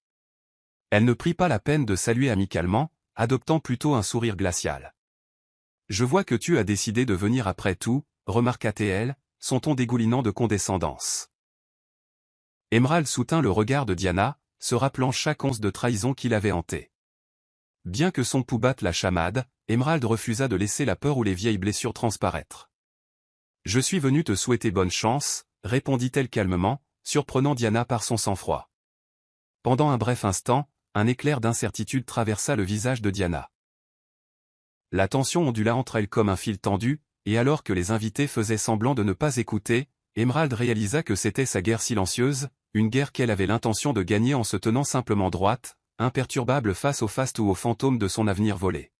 Elle ne prit pas la peine de saluer amicalement, adoptant plutôt un sourire glacial. « Je vois que tu as décidé de venir après tout », remarqua-t-elle, son ton dégoulinant de condescendance. Emerald soutint le regard de Diana, se rappelant chaque once de trahison qu'il avait hanté. Bien que son pouls batte la chamade, Emerald refusa de laisser la peur ou les vieilles blessures transparaître. « Je suis venu te souhaiter bonne chance », répondit-elle calmement, surprenant Diana par son sang-froid. Pendant un bref instant, un éclair d'incertitude traversa le visage de Diana. La tension ondula entre elles comme un fil tendu, et alors que les invités faisaient semblant de ne pas écouter, Emerald réalisa que c'était sa guerre silencieuse, une guerre qu'elle avait l'intention de gagner en se tenant simplement droite, imperturbable face au faste ou aux fantômes de son avenir volé.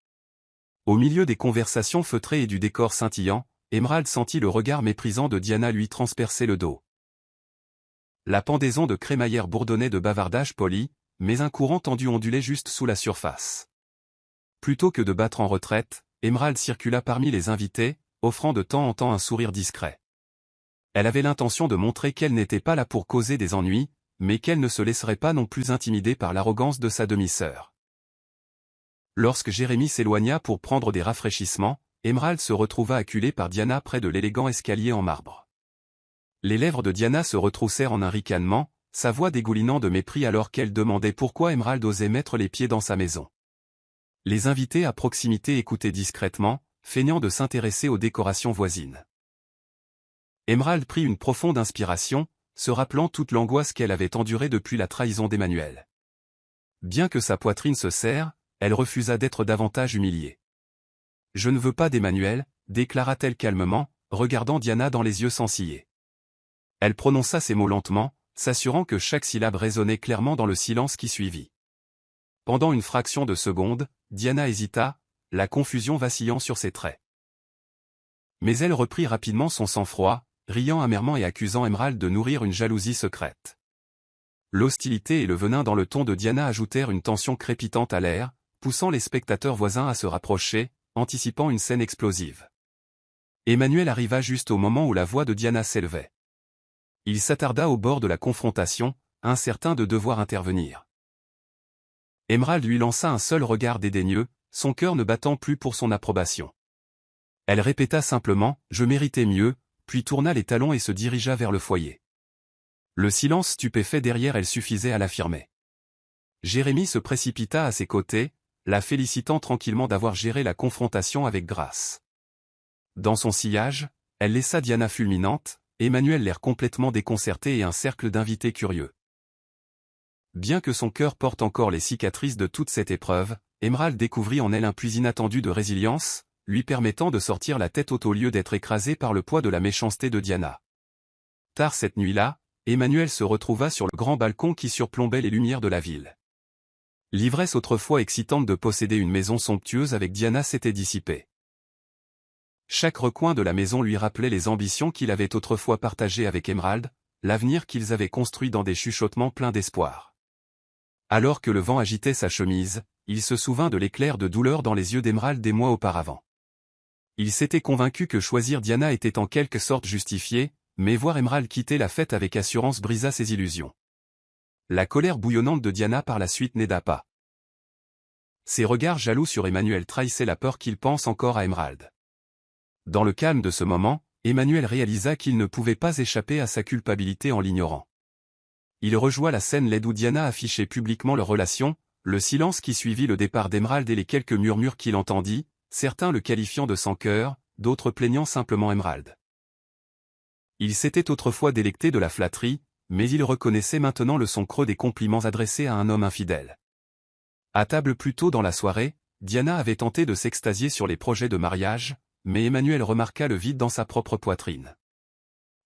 Au milieu des conversations feutrées et du décor scintillant, Emerald sentit le regard méprisant de Diana lui transpercer le dos. La pendaison de crémaillère bourdonnait de bavardages polis, mais un courant tendu ondulait juste sous la surface. Plutôt que de battre en retraite, Emerald circula parmi les invités, offrant de temps en temps un sourire discret. Elle avait l'intention de montrer qu'elle n'était pas là pour causer des ennuis, mais qu'elle ne se laisserait pas non plus intimider par l'arrogance de sa demi-sœur. Lorsque Jérémie s'éloigna pour prendre des rafraîchissements, Emerald se retrouva acculée par Diana près de l'élégant escalier en marbre. Les lèvres de Diana se retroussèrent en un ricanement, sa voix dégoulinant de mépris alors qu'elle demandait pourquoi Emerald osait mettre les pieds dans sa maison. Les invités à proximité écoutaient discrètement, feignant de s'intéresser aux décorations voisines. Emerald prit une profonde inspiration, se rappelant toute l'angoisse qu'elle avait endurée depuis la trahison d'Emmanuel. Bien que sa poitrine se serre, elle refusa d'être davantage humiliée. « Je ne veux pas d'Emmanuel », déclara-t-elle calmement, regardant Diana dans les yeux sans ciller. Elle prononça ces mots lentement, s'assurant que chaque syllabe résonnait clairement dans le silence qui suivit. Pendant une fraction de seconde, Diana hésita, la confusion vacillant sur ses traits. Mais elle reprit rapidement son sang-froid, riant amèrement et accusant Emerald de nourrir une jalousie secrète. L'hostilité et le venin dans le ton de Diana ajoutèrent une tension crépitante à l'air, poussant les spectateurs voisins à se rapprocher, anticipant une scène explosive. Emmanuel arriva juste au moment où la voix de Diana s'élevait. Il s'attarda au bord de la confrontation, incertain de devoir intervenir. Emerald lui lança un seul regard dédaigneux, son cœur ne battant plus pour son approbation. Elle répéta simplement « Je méritais mieux », puis tourna les talons et se dirigea vers le foyer. Le silence stupéfait derrière elle suffisait à l'affirmer. Jérémie se précipita à ses côtés, la félicitant tranquillement d'avoir géré la confrontation avec grâce. Dans son sillage, elle laissa Diana fulminante, Emmanuel l'air complètement déconcerté et un cercle d'invités curieux. Bien que son cœur porte encore les cicatrices de toute cette épreuve, Emerald découvrit en elle un puits inattendu de résilience, lui permettant de sortir la tête haute au lieu d'être écrasé par le poids de la méchanceté de Diana. Tard cette nuit-là, Emmanuel se retrouva sur le grand balcon qui surplombait les lumières de la ville. L'ivresse autrefois excitante de posséder une maison somptueuse avec Diana s'était dissipée. Chaque recoin de la maison lui rappelait les ambitions qu'il avait autrefois partagées avec Emerald, l'avenir qu'ils avaient construit dans des chuchotements pleins d'espoir. Alors que le vent agitait sa chemise, il se souvint de l'éclair de douleur dans les yeux d'Emerald des mois auparavant. Il s'était convaincu que choisir Diana était en quelque sorte justifié, mais voir Emerald quitter la fête avec assurance brisa ses illusions. La colère bouillonnante de Diana par la suite n'aida pas. Ses regards jaloux sur Emmanuel trahissaient la peur qu'il pense encore à Emerald. Dans le calme de ce moment, Emmanuel réalisa qu'il ne pouvait pas échapper à sa culpabilité en l'ignorant. Il rejoua la scène laide où Diana affichait publiquement leur relation, le silence qui suivit le départ d'Emerald et les quelques murmures qu'il entendit, certains le qualifiant de sans cœur, d'autres plaignant simplement Emerald. Il s'était autrefois délecté de la flatterie, mais il reconnaissait maintenant le son creux des compliments adressés à un homme infidèle. À table plus tôt dans la soirée, Diana avait tenté de s'extasier sur les projets de mariage, mais Emmanuel remarqua le vide dans sa propre poitrine.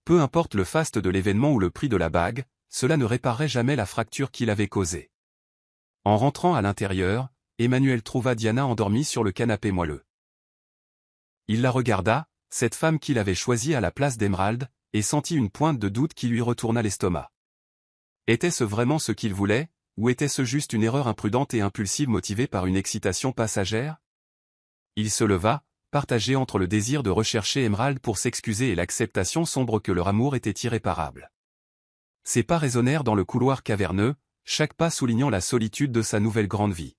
Peu importe le faste de l'événement ou le prix de la bague, cela ne réparerait jamais la fracture qu'il avait causée. En rentrant à l'intérieur, Emmanuel trouva Diana endormie sur le canapé moelleux. Il la regarda, cette femme qu'il avait choisie à la place d'Emerald, et sentit une pointe de doute qui lui retourna l'estomac. Était-ce vraiment ce qu'il voulait, ou était-ce juste une erreur imprudente et impulsive motivée par une excitation passagère? Il se leva, partagé entre le désir de rechercher Emerald pour s'excuser et l'acceptation sombre que leur amour était irréparable. Ses pas résonnèrent dans le couloir caverneux, chaque pas soulignant la solitude de sa nouvelle grande vie.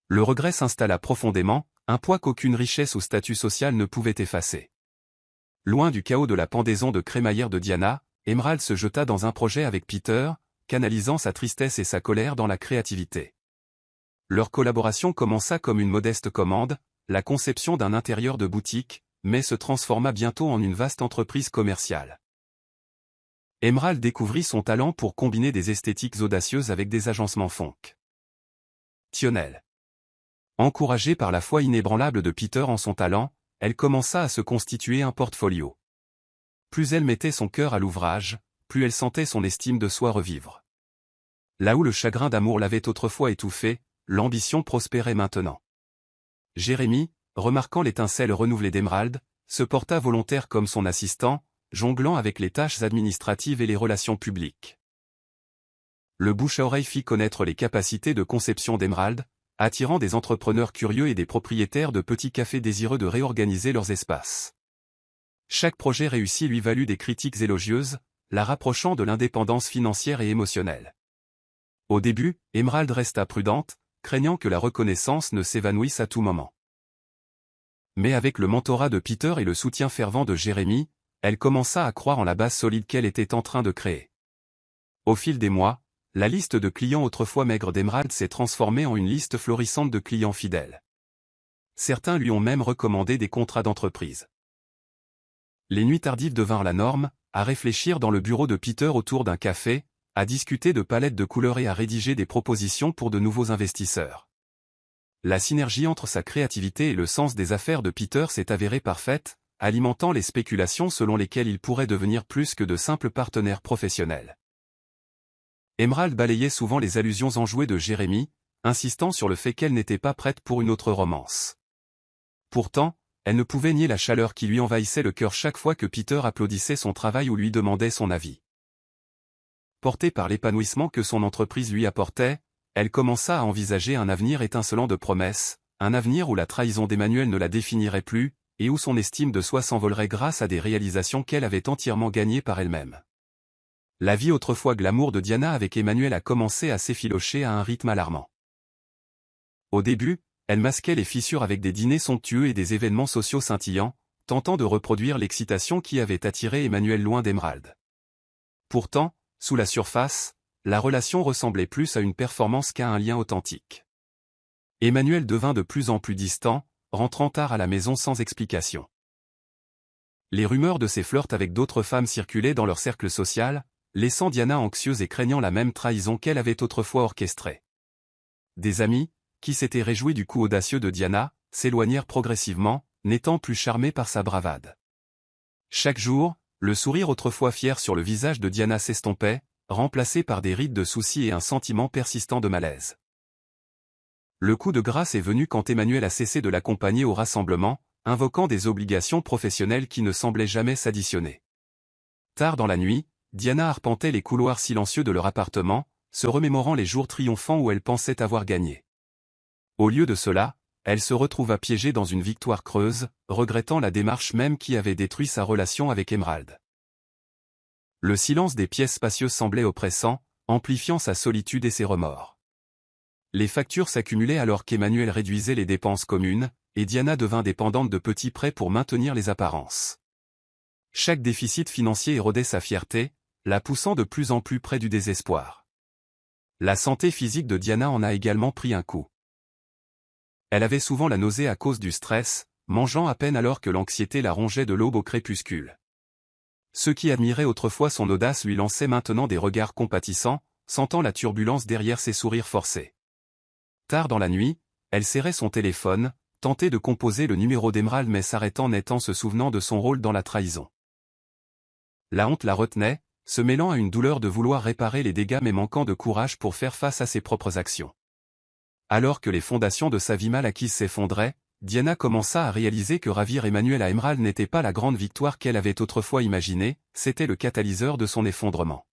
Le regret s'installa profondément, un poids qu'aucune richesse ou statut social ne pouvait effacer. Loin du chaos de la pendaison de crémaillère de Diana, Emerald se jeta dans un projet avec Peter, canalisant sa tristesse et sa colère dans la créativité. Leur collaboration commença comme une modeste commande, la conception d'un intérieur de boutique, mais se transforma bientôt en une vaste entreprise commerciale. Emerald découvrit son talent pour combiner des esthétiques audacieuses avec des agencements fonctionnels. Encouragée par la foi inébranlable de Peter en son talent, elle commença à se constituer un portfolio. Plus elle mettait son cœur à l'ouvrage, plus elle sentait son estime de soi revivre. Là où le chagrin d'amour l'avait autrefois étouffé, l'ambition prospérait maintenant. Jérémy, remarquant l'étincelle renouvelée d'Emerald, se porta volontaire comme son assistant, jonglant avec les tâches administratives et les relations publiques. Le bouche à oreille fit connaître les capacités de conception d'Emerald, attirant des entrepreneurs curieux et des propriétaires de petits cafés désireux de réorganiser leurs espaces. Chaque projet réussi lui valut des critiques élogieuses, la rapprochant de l'indépendance financière et émotionnelle. Au début, Emerald resta prudente, craignant que la reconnaissance ne s'évanouisse à tout moment. Mais avec le mentorat de Peter et le soutien fervent de Jérémy, elle commença à croire en la base solide qu'elle était en train de créer. Au fil des mois, la liste de clients autrefois maigre d'Emerald s'est transformée en une liste florissante de clients fidèles. Certains lui ont même recommandé des contrats d'entreprise. Les nuits tardives devinrent la norme, à réfléchir dans le bureau de Peter autour d'un café, à discuter de palettes de couleurs et à rédiger des propositions pour de nouveaux investisseurs. La synergie entre sa créativité et le sens des affaires de Peter s'est avérée parfaite, alimentant les spéculations selon lesquelles il pourrait devenir plus que de simples partenaires professionnels. Emerald balayait souvent les allusions enjouées de Jérémy, insistant sur le fait qu'elle n'était pas prête pour une autre romance. Pourtant, elle ne pouvait nier la chaleur qui lui envahissait le cœur chaque fois que Peter applaudissait son travail ou lui demandait son avis. Portée par l'épanouissement que son entreprise lui apportait, elle commença à envisager un avenir étincelant de promesses, un avenir où la trahison d'Emmanuel ne la définirait plus, et où son estime de soi s'envolerait grâce à des réalisations qu'elle avait entièrement gagnées par elle-même. La vie autrefois glamour de Diana avec Emmanuel a commencé à s'effilocher à un rythme alarmant. Au début, elle masquait les fissures avec des dîners somptueux et des événements sociaux scintillants, tentant de reproduire l'excitation qui avait attiré Emmanuel loin d'Emerald. Pourtant, sous la surface, la relation ressemblait plus à une performance qu'à un lien authentique. Emmanuel devint de plus en plus distant, rentrant tard à la maison sans explication. Les rumeurs de ses flirts avec d'autres femmes circulaient dans leur cercle social, laissant Diana anxieuse et craignant la même trahison qu'elle avait autrefois orchestrée. Des amis, qui s'étaient réjouis du coup audacieux de Diana, s'éloignèrent progressivement, n'étant plus charmés par sa bravade. Chaque jour, le sourire autrefois fier sur le visage de Diana s'estompait, remplacé par des rides de soucis et un sentiment persistant de malaise. Le coup de grâce est venu quand Emmanuel a cessé de l'accompagner au rassemblement, invoquant des obligations professionnelles qui ne semblaient jamais s'additionner. Tard dans la nuit, Diana arpentait les couloirs silencieux de leur appartement, se remémorant les jours triomphants où elle pensait avoir gagné. Au lieu de cela, elle se retrouva piégée dans une victoire creuse, regrettant la démarche même qui avait détruit sa relation avec Emerald. Le silence des pièces spacieuses semblait oppressant, amplifiant sa solitude et ses remords. Les factures s'accumulaient alors qu'Emmanuel réduisait les dépenses communes, et Diana devint dépendante de petits prêts pour maintenir les apparences. Chaque déficit financier érodait sa fierté, la poussant de plus en plus près du désespoir. La santé physique de Diana en a également pris un coup. Elle avait souvent la nausée à cause du stress, mangeant à peine alors que l'anxiété la rongeait de l'aube au crépuscule. Ceux qui admiraient autrefois son audace lui lançaient maintenant des regards compatissants, sentant la turbulence derrière ses sourires forcés. Tard dans la nuit, elle serrait son téléphone, tentait de composer le numéro d'Emerald mais s'arrêtant net en se souvenant de son rôle dans la trahison. La honte la retenait, se mêlant à une douleur de vouloir réparer les dégâts mais manquant de courage pour faire face à ses propres actions. Alors que les fondations de sa vie mal acquise s'effondraient, Diana commença à réaliser que ravir Emmanuel à Emerald n'était pas la grande victoire qu'elle avait autrefois imaginée, c'était le catalyseur de son effondrement.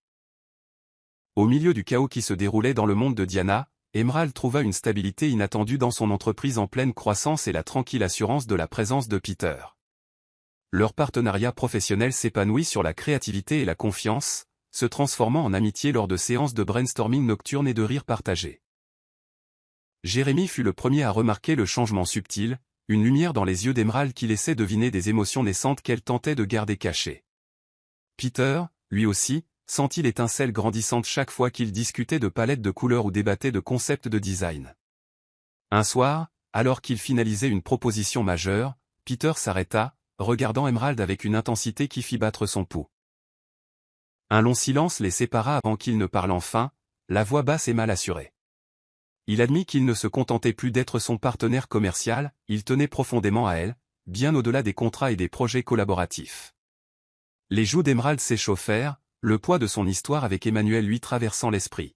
Au milieu du chaos qui se déroulait dans le monde de Diana, Emerald trouva une stabilité inattendue dans son entreprise en pleine croissance et la tranquille assurance de la présence de Peter. Leur partenariat professionnel s'épanouit sur la créativité et la confiance, se transformant en amitié lors de séances de brainstorming nocturnes et de rires partagés. Jérémy fut le premier à remarquer le changement subtil, une lumière dans les yeux d'Emerald qui laissait deviner des émotions naissantes qu'elle tentait de garder cachées. Peter, lui aussi, sentit l'étincelle grandissante chaque fois qu'il discutait de palettes de couleurs ou débattait de concepts de design. Un soir, alors qu'il finalisait une proposition majeure, Peter s'arrêta, regardant Emerald avec une intensité qui fit battre son pouls. Un long silence les sépara avant qu'il ne parle enfin, la voix basse et mal assurée. Il admit qu'il ne se contentait plus d'être son partenaire commercial, il tenait profondément à elle, bien au-delà des contrats et des projets collaboratifs. Les joues d'Emerald s'échauffèrent, le poids de son histoire avec Emmanuel lui traversant l'esprit.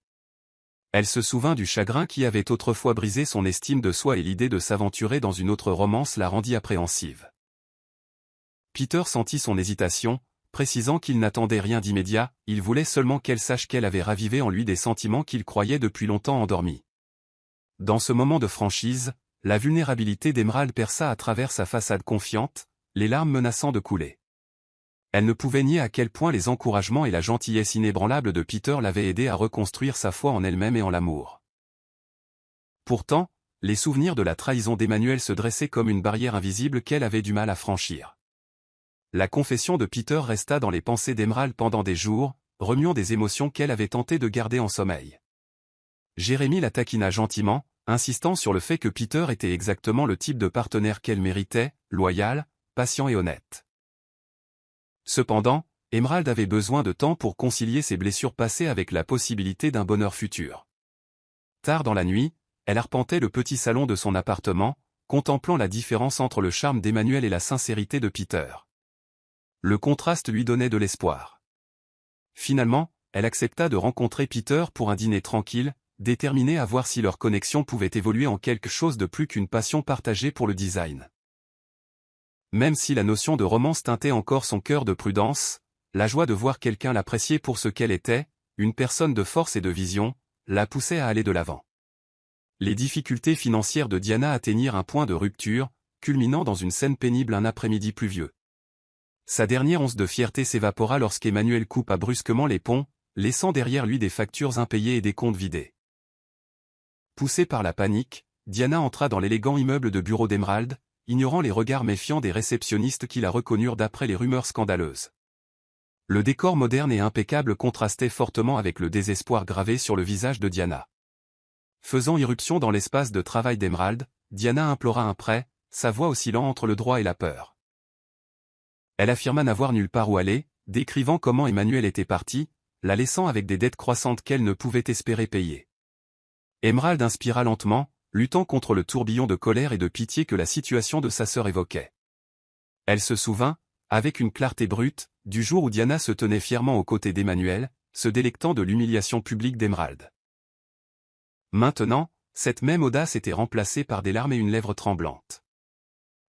Elle se souvint du chagrin qui avait autrefois brisé son estime de soi et l'idée de s'aventurer dans une autre romance la rendit appréhensive. Peter sentit son hésitation, précisant qu'il n'attendait rien d'immédiat, il voulait seulement qu'elle sache qu'elle avait ravivé en lui des sentiments qu'il croyait depuis longtemps endormis. Dans ce moment de franchise, la vulnérabilité d'Emerald perça à travers sa façade confiante, les larmes menaçant de couler. Elle ne pouvait nier à quel point les encouragements et la gentillesse inébranlable de Peter l'avaient aidée à reconstruire sa foi en elle-même et en l'amour. Pourtant, les souvenirs de la trahison d'Emmanuel se dressaient comme une barrière invisible qu'elle avait du mal à franchir. La confession de Peter resta dans les pensées d'Emerald pendant des jours, remuant des émotions qu'elle avait tenté de garder en sommeil. Jérémy la taquina gentiment, insistant sur le fait que Peter était exactement le type de partenaire qu'elle méritait, loyal, patient et honnête. Cependant, Emerald avait besoin de temps pour concilier ses blessures passées avec la possibilité d'un bonheur futur. Tard dans la nuit, elle arpentait le petit salon de son appartement, contemplant la différence entre le charme d'Emmanuel et la sincérité de Peter. Le contraste lui donnait de l'espoir. Finalement, elle accepta de rencontrer Peter pour un dîner tranquille, déterminée à voir si leur connexion pouvait évoluer en quelque chose de plus qu'une passion partagée pour le design. Même si la notion de romance teintait encore son cœur de prudence, la joie de voir quelqu'un l'apprécier pour ce qu'elle était, une personne de force et de vision, la poussait à aller de l'avant. Les difficultés financières de Diana atteignirent un point de rupture, culminant dans une scène pénible un après-midi pluvieux. Sa dernière once de fierté s'évapora lorsqu'Emmanuel coupa brusquement les ponts, laissant derrière lui des factures impayées et des comptes vidés. Poussée par la panique, Diana entra dans l'élégant immeuble de bureau d'Emerald, ignorant les regards méfiants des réceptionnistes qui la reconnurent d'après les rumeurs scandaleuses. Le décor moderne et impeccable contrastait fortement avec le désespoir gravé sur le visage de Diana. Faisant irruption dans l'espace de travail d'Emerald, Diana implora un prêt, sa voix oscillant entre le droit et la peur. Elle affirma n'avoir nulle part où aller, décrivant comment Emmanuel était parti, la laissant avec des dettes croissantes qu'elle ne pouvait espérer payer. Emerald inspira lentement, luttant contre le tourbillon de colère et de pitié que la situation de sa sœur évoquait. Elle se souvint, avec une clarté brute, du jour où Diana se tenait fièrement aux côtés d'Emmanuel, se délectant de l'humiliation publique d'Emerald. Maintenant, cette même audace était remplacée par des larmes et une lèvre tremblante.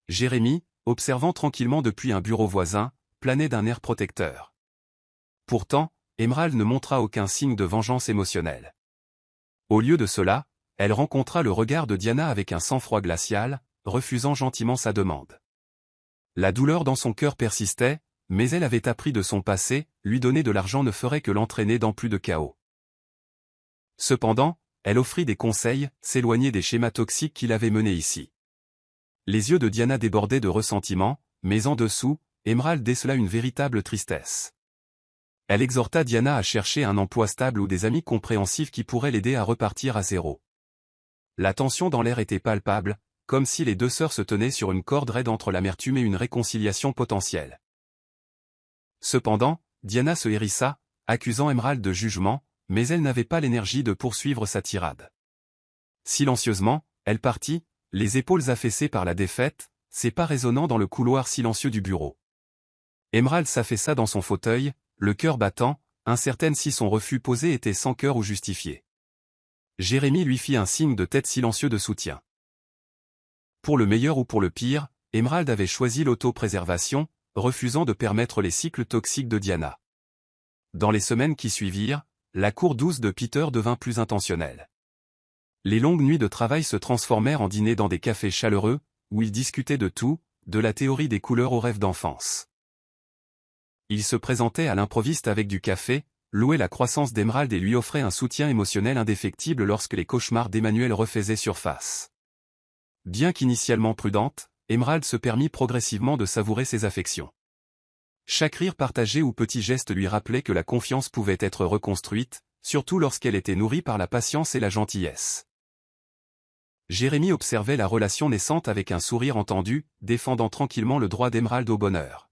Jérémy, observant tranquillement depuis un bureau voisin, planait d'un air protecteur. Pourtant, Emerald ne montra aucun signe de vengeance émotionnelle. Au lieu de cela, elle rencontra le regard de Diana avec un sang-froid glacial, refusant gentiment sa demande. La douleur dans son cœur persistait, mais elle avait appris de son passé, lui donner de l'argent ne ferait que l'entraîner dans plus de chaos. Cependant, elle offrit des conseils, s'éloigner des schémas toxiques qui l'avaient menée ici. Les yeux de Diana débordaient de ressentiment, mais en dessous, Emerald décela une véritable tristesse. Elle exhorta Diana à chercher un emploi stable ou des amis compréhensifs qui pourraient l'aider à repartir à zéro. La tension dans l'air était palpable, comme si les deux sœurs se tenaient sur une corde raide entre l'amertume et une réconciliation potentielle. Cependant, Diana se hérissa, accusant Emerald de jugement, mais elle n'avait pas l'énergie de poursuivre sa tirade. Silencieusement, elle partit, les épaules affaissées par la défaite, ses pas résonnant dans le couloir silencieux du bureau. Emerald s'affaissa dans son fauteuil, le cœur battant, incertaine si son refus posé était sans cœur ou justifié. Jérémie lui fit un signe de tête silencieux de soutien. Pour le meilleur ou pour le pire, Emerald avait choisi l'autopréservation, refusant de permettre les cycles toxiques de Diana. Dans les semaines qui suivirent, la cour douce de Peter devint plus intentionnelle. Les longues nuits de travail se transformèrent en dîners dans des cafés chaleureux, où ils discutaient de tout, de la théorie des couleurs aux rêves d'enfance. Il se présentait à l'improviste avec du café, louait la croissance d'Emerald et lui offrait un soutien émotionnel indéfectible lorsque les cauchemars d'Emmanuel refaisaient surface. Bien qu'initialement prudente, Emerald se permit progressivement de savourer ses affections. Chaque rire partagé ou petit geste lui rappelait que la confiance pouvait être reconstruite, surtout lorsqu'elle était nourrie par la patience et la gentillesse. Jérémie observait la relation naissante avec un sourire entendu, défendant tranquillement le droit d'Emerald au bonheur.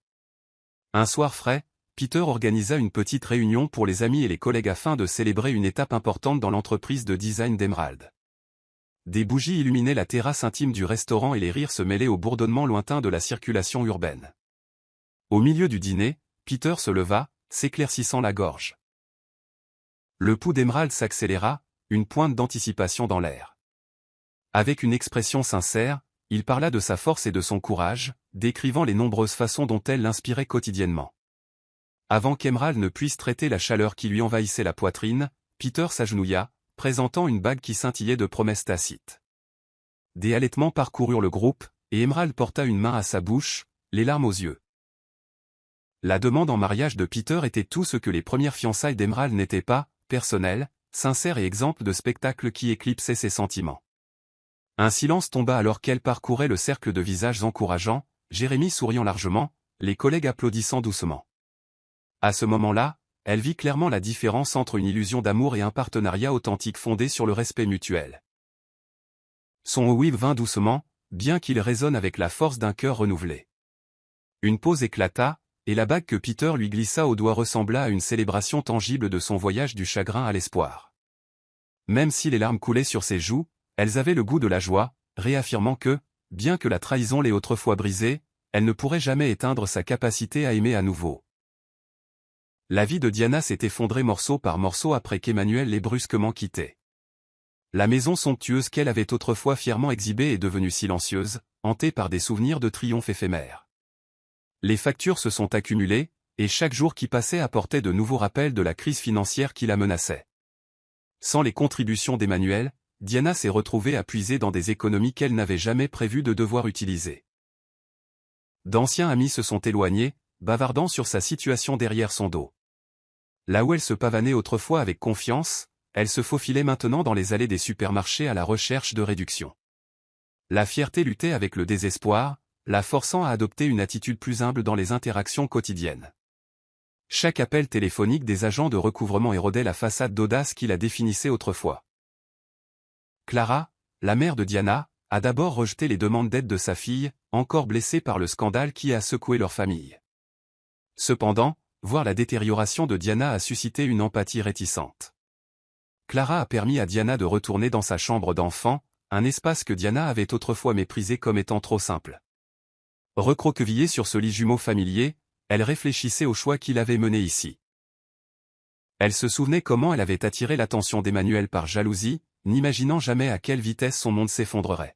Un soir frais, Peter organisa une petite réunion pour les amis et les collègues afin de célébrer une étape importante dans l'entreprise de design d'Emerald. Des bougies illuminaient la terrasse intime du restaurant et les rires se mêlaient au bourdonnement lointain de la circulation urbaine. Au milieu du dîner, Peter se leva, s'éclaircissant la gorge. Le pouls d'Emerald s'accéléra, une pointe d'anticipation dans l'air. Avec une expression sincère, il parla de sa force et de son courage, décrivant les nombreuses façons dont elle l'inspirait quotidiennement. Avant qu'Emerald ne puisse traiter la chaleur qui lui envahissait la poitrine, Peter s'agenouilla, présentant une bague qui scintillait de promesses tacites. Des halètements parcoururent le groupe, et Emerald porta une main à sa bouche, les larmes aux yeux. La demande en mariage de Peter était tout ce que les premières fiançailles d'Emerald n'étaient pas, personnelles, sincères et exemples de spectacles qui éclipsaient ses sentiments. Un silence tomba alors qu'elle parcourait le cercle de visages encourageants, Jérémie souriant largement, les collègues applaudissant doucement. À ce moment-là, elle vit clairement la différence entre une illusion d'amour et un partenariat authentique fondé sur le respect mutuel. Son oui vint doucement, bien qu'il résonne avec la force d'un cœur renouvelé. Une pause éclata, et la bague que Peter lui glissa au doigt ressembla à une célébration tangible de son voyage du chagrin à l'espoir. Même si les larmes coulaient sur ses joues, elles avaient le goût de la joie, réaffirmant que, bien que la trahison l'ait autrefois brisée, elle ne pourrait jamais éteindre sa capacité à aimer à nouveau. La vie de Diana s'est effondrée morceau par morceau après qu'Emmanuel l'ait brusquement quittée. La maison somptueuse qu'elle avait autrefois fièrement exhibée est devenue silencieuse, hantée par des souvenirs de triomphe éphémères. Les factures se sont accumulées, et chaque jour qui passait apportait de nouveaux rappels de la crise financière qui la menaçait. Sans les contributions d'Emmanuel, Diana s'est retrouvée à puiser dans des économies qu'elle n'avait jamais prévu de devoir utiliser. D'anciens amis se sont éloignés, bavardant sur sa situation derrière son dos. Là où elle se pavanait autrefois avec confiance, elle se faufilait maintenant dans les allées des supermarchés à la recherche de réduction. La fierté luttait avec le désespoir, la forçant à adopter une attitude plus humble dans les interactions quotidiennes. Chaque appel téléphonique des agents de recouvrement érodait la façade d'audace qui la définissait autrefois. Clara, la mère de Diana, a d'abord rejeté les demandes d'aide de sa fille, encore blessée par le scandale qui a secoué leur famille. Cependant, voir la détérioration de Diana a suscité une empathie réticente. Clara a permis à Diana de retourner dans sa chambre d'enfant, un espace que Diana avait autrefois méprisé comme étant trop simple. Recroquevillée sur ce lit jumeau familier, elle réfléchissait au choix qui l'avait menée ici. Elle se souvenait comment elle avait attiré l'attention d'Emmanuel par jalousie, n'imaginant jamais à quelle vitesse son monde s'effondrerait.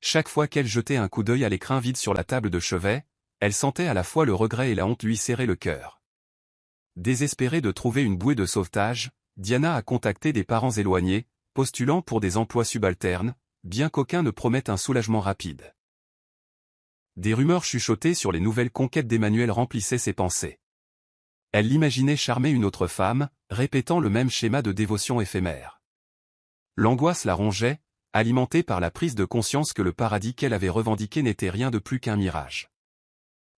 Chaque fois qu'elle jetait un coup d'œil à l'écrin vide sur la table de chevet, elle sentait à la fois le regret et la honte lui serrer le cœur. Désespérée de trouver une bouée de sauvetage, Diana a contacté des parents éloignés, postulant pour des emplois subalternes, bien qu'aucun ne promette un soulagement rapide. Des rumeurs chuchotées sur les nouvelles conquêtes d'Emmanuel remplissaient ses pensées. Elle l'imaginait charmer une autre femme, répétant le même schéma de dévotion éphémère. L'angoisse la rongeait, alimentée par la prise de conscience que le paradis qu'elle avait revendiqué n'était rien de plus qu'un mirage.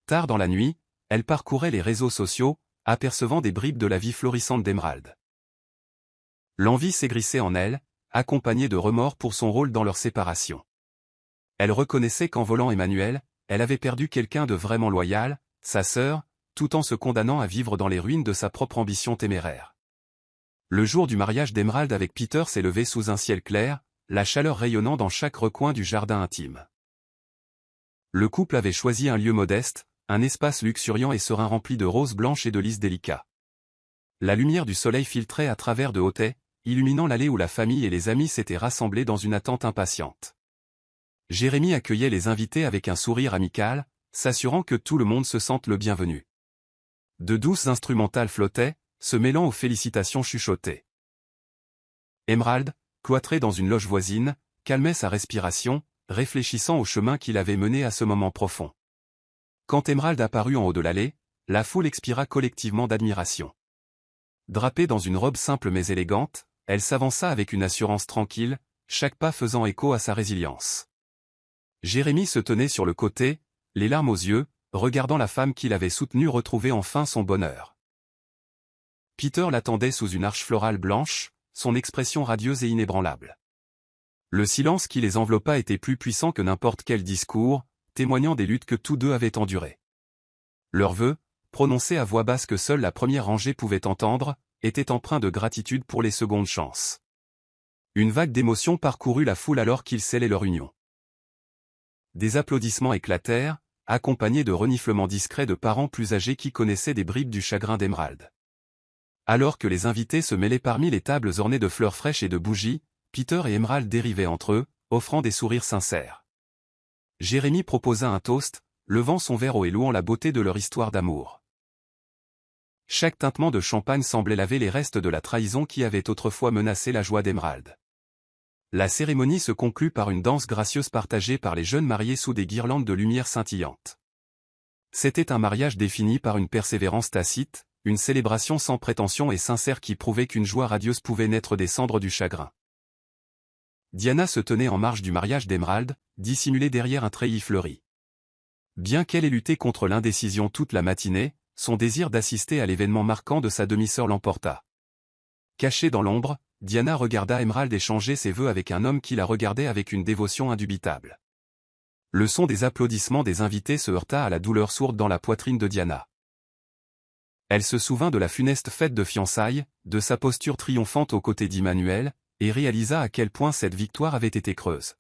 Tard dans la nuit, elle parcourait les réseaux sociaux, apercevant des bribes de la vie florissante d'Emerald. L'envie s'aigrissait en elle, accompagnée de remords pour son rôle dans leur séparation. Elle reconnaissait qu'en volant Emmanuel, elle avait perdu quelqu'un de vraiment loyal, sa sœur, tout en se condamnant à vivre dans les ruines de sa propre ambition téméraire. Le jour du mariage d'Emerald avec Peter s'est levé sous un ciel clair, la chaleur rayonnant dans chaque recoin du jardin intime. Le couple avait choisi un lieu modeste, un espace luxuriant et serein rempli de roses blanches et de lys délicats. La lumière du soleil filtrait à travers de hauts haies, illuminant l'allée où la famille et les amis s'étaient rassemblés dans une attente impatiente. Jérémie accueillait les invités avec un sourire amical, s'assurant que tout le monde se sente le bienvenu. De douces instrumentales flottaient, se mêlant aux félicitations chuchotées. Emerald, cloîtré dans une loge voisine, calmait sa respiration, réfléchissant au chemin qu'il avait mené à ce moment profond. Quand Emerald apparut en haut de l'allée, la foule expira collectivement d'admiration. Drapée dans une robe simple mais élégante, elle s'avança avec une assurance tranquille, chaque pas faisant écho à sa résilience. Jérémie se tenait sur le côté, les larmes aux yeux, regardant la femme qu'il avait soutenue retrouver enfin son bonheur. Peter l'attendait sous une arche florale blanche, son expression radieuse et inébranlable. Le silence qui les enveloppa était plus puissant que n'importe quel discours, témoignant des luttes que tous deux avaient endurées. Leurs vœux, prononcés à voix basse que seule la première rangée pouvait entendre, étaient empreints de gratitude pour les secondes chances. Une vague d'émotion parcourut la foule alors qu'ils scellaient leur union. Des applaudissements éclatèrent, accompagnés de reniflements discrets de parents plus âgés qui connaissaient des bribes du chagrin d'Emerald. Alors que les invités se mêlaient parmi les tables ornées de fleurs fraîches et de bougies, Peter et Emerald dérivaient entre eux, offrant des sourires sincères. Jérémie proposa un toast, levant son verre haut et louant la beauté de leur histoire d'amour. Chaque tintement de champagne semblait laver les restes de la trahison qui avait autrefois menacé la joie d'Emerald. La cérémonie se conclut par une danse gracieuse partagée par les jeunes mariés sous des guirlandes de lumière scintillantes. C'était un mariage défini par une persévérance tacite, une célébration sans prétention et sincère qui prouvait qu'une joie radieuse pouvait naître des cendres du chagrin. Diana se tenait en marge du mariage d'Emerald, dissimulée derrière un treillis fleuri. Bien qu'elle ait lutté contre l'indécision toute la matinée, son désir d'assister à l'événement marquant de sa demi-sœur l'emporta. Cachée dans l'ombre, Diana regarda Emerald échanger ses vœux avec un homme qui la regardait avec une dévotion indubitable. Le son des applaudissements des invités se heurta à la douleur sourde dans la poitrine de Diana. Elle se souvint de la funeste fête de fiançailles, de sa posture triomphante aux côtés d'Immanuel, et réalisa à quel point cette victoire avait été creuse.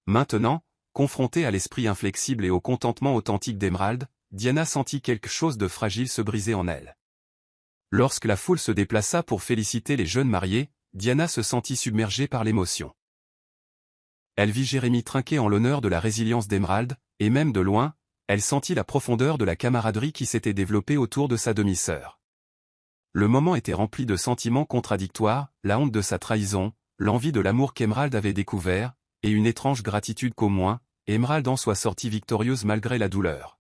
Maintenant, confrontée à l'esprit inflexible et au contentement authentique d'Emerald, Diana sentit quelque chose de fragile se briser en elle. Lorsque la foule se déplaça pour féliciter les jeunes mariés, Diana se sentit submergée par l'émotion. Elle vit Jérémie trinquer en l'honneur de la résilience d'Emerald, et même de loin, elle sentit la profondeur de la camaraderie qui s'était développée autour de sa demi-sœur. Le moment était rempli de sentiments contradictoires, la honte de sa trahison, l'envie de l'amour qu'Emerald avait découvert, et une étrange gratitude qu'au moins, Emerald en soit sortie victorieuse malgré la douleur.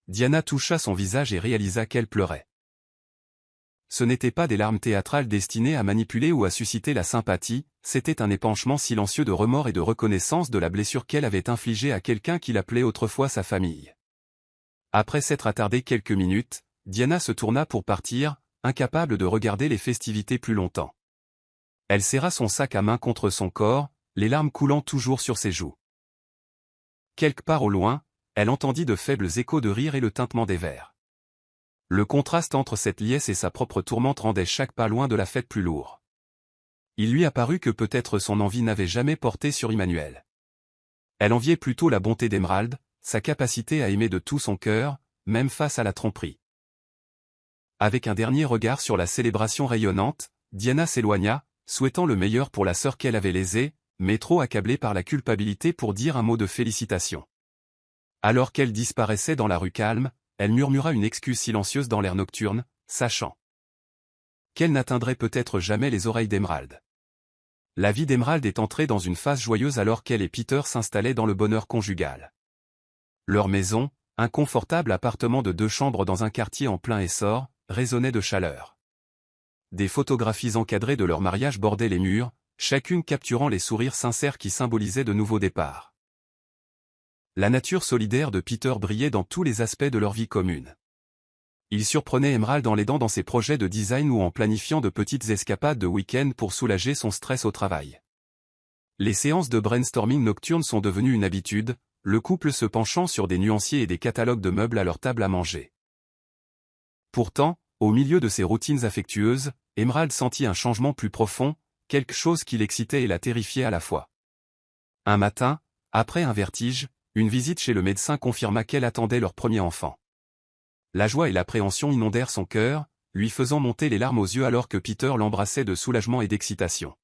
Diana toucha son visage et réalisa qu'elle pleurait. Ce n'étaient pas des larmes théâtrales destinées à manipuler ou à susciter la sympathie, c'était un épanchement silencieux de remords et de reconnaissance de la blessure qu'elle avait infligée à quelqu'un qui l'appelait autrefois sa famille. Après s'être attardée quelques minutes, Diana se tourna pour partir, incapable de regarder les festivités plus longtemps. Elle serra son sac à main contre son corps, les larmes coulant toujours sur ses joues. Quelque part au loin, elle entendit de faibles échos de rire et le tintement des verres. Le contraste entre cette liesse et sa propre tourmente rendait chaque pas loin de la fête plus lourd. Il lui apparut que peut-être son envie n'avait jamais porté sur Immanuel. Elle enviait plutôt la bonté d'Emerald, sa capacité à aimer de tout son cœur, même face à la tromperie. Avec un dernier regard sur la célébration rayonnante, Diana s'éloigna, souhaitant le meilleur pour la sœur qu'elle avait lésée, mais trop accablée par la culpabilité pour dire un mot de félicitation. Alors qu'elle disparaissait dans la rue calme, elle murmura une excuse silencieuse dans l'air nocturne, sachant qu'elle n'atteindrait peut-être jamais les oreilles d'Emerald. La vie d'Emerald est entrée dans une phase joyeuse alors qu'elle et Peter s'installaient dans le bonheur conjugal. Leur maison, un confortable appartement de 2 chambres dans un quartier en plein essor, résonnait de chaleur. Des photographies encadrées de leur mariage bordaient les murs, chacune capturant les sourires sincères qui symbolisaient de nouveaux départs. La nature solidaire de Peter brillait dans tous les aspects de leur vie commune. Il surprenait Emerald en l'aidant dans ses projets de design ou en planifiant de petites escapades de week-end pour soulager son stress au travail. Les séances de brainstorming nocturnes sont devenues une habitude, le couple se penchant sur des nuanciers et des catalogues de meubles à leur table à manger. Pourtant, au milieu de ses routines affectueuses, Emerald sentit un changement plus profond, quelque chose qui l'excitait et la terrifiait à la fois. Un matin, après un vertige, une visite chez le médecin confirma qu'elle attendait leur premier enfant. La joie et l'appréhension inondèrent son cœur, lui faisant monter les larmes aux yeux alors que Peter l'embrassait de soulagement et d'excitation.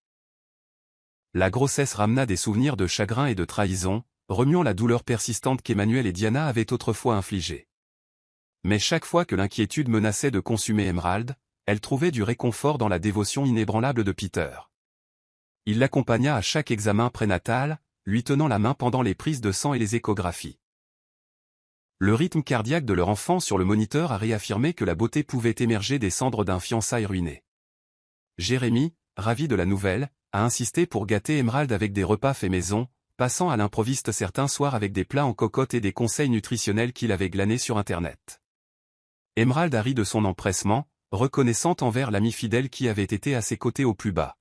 La grossesse ramena des souvenirs de chagrin et de trahison, remuant la douleur persistante qu'Emmanuel et Diana avaient autrefois infligée. Mais chaque fois que l'inquiétude menaçait de consumer Emerald, elle trouvait du réconfort dans la dévotion inébranlable de Peter. Il l'accompagna à chaque examen prénatal, lui tenant la main pendant les prises de sang et les échographies. Le rythme cardiaque de leur enfant sur le moniteur a réaffirmé que la beauté pouvait émerger des cendres d'un fiançailles ruiné. Jérémy, ravi de la nouvelle, a insisté pour gâter Emerald avec des repas faits maison, passant à l'improviste certains soirs avec des plats en cocotte et des conseils nutritionnels qu'il avait glanés sur Internet. Emerald a ri de son empressement, reconnaissante envers l'ami fidèle qui avait été à ses côtés au plus bas.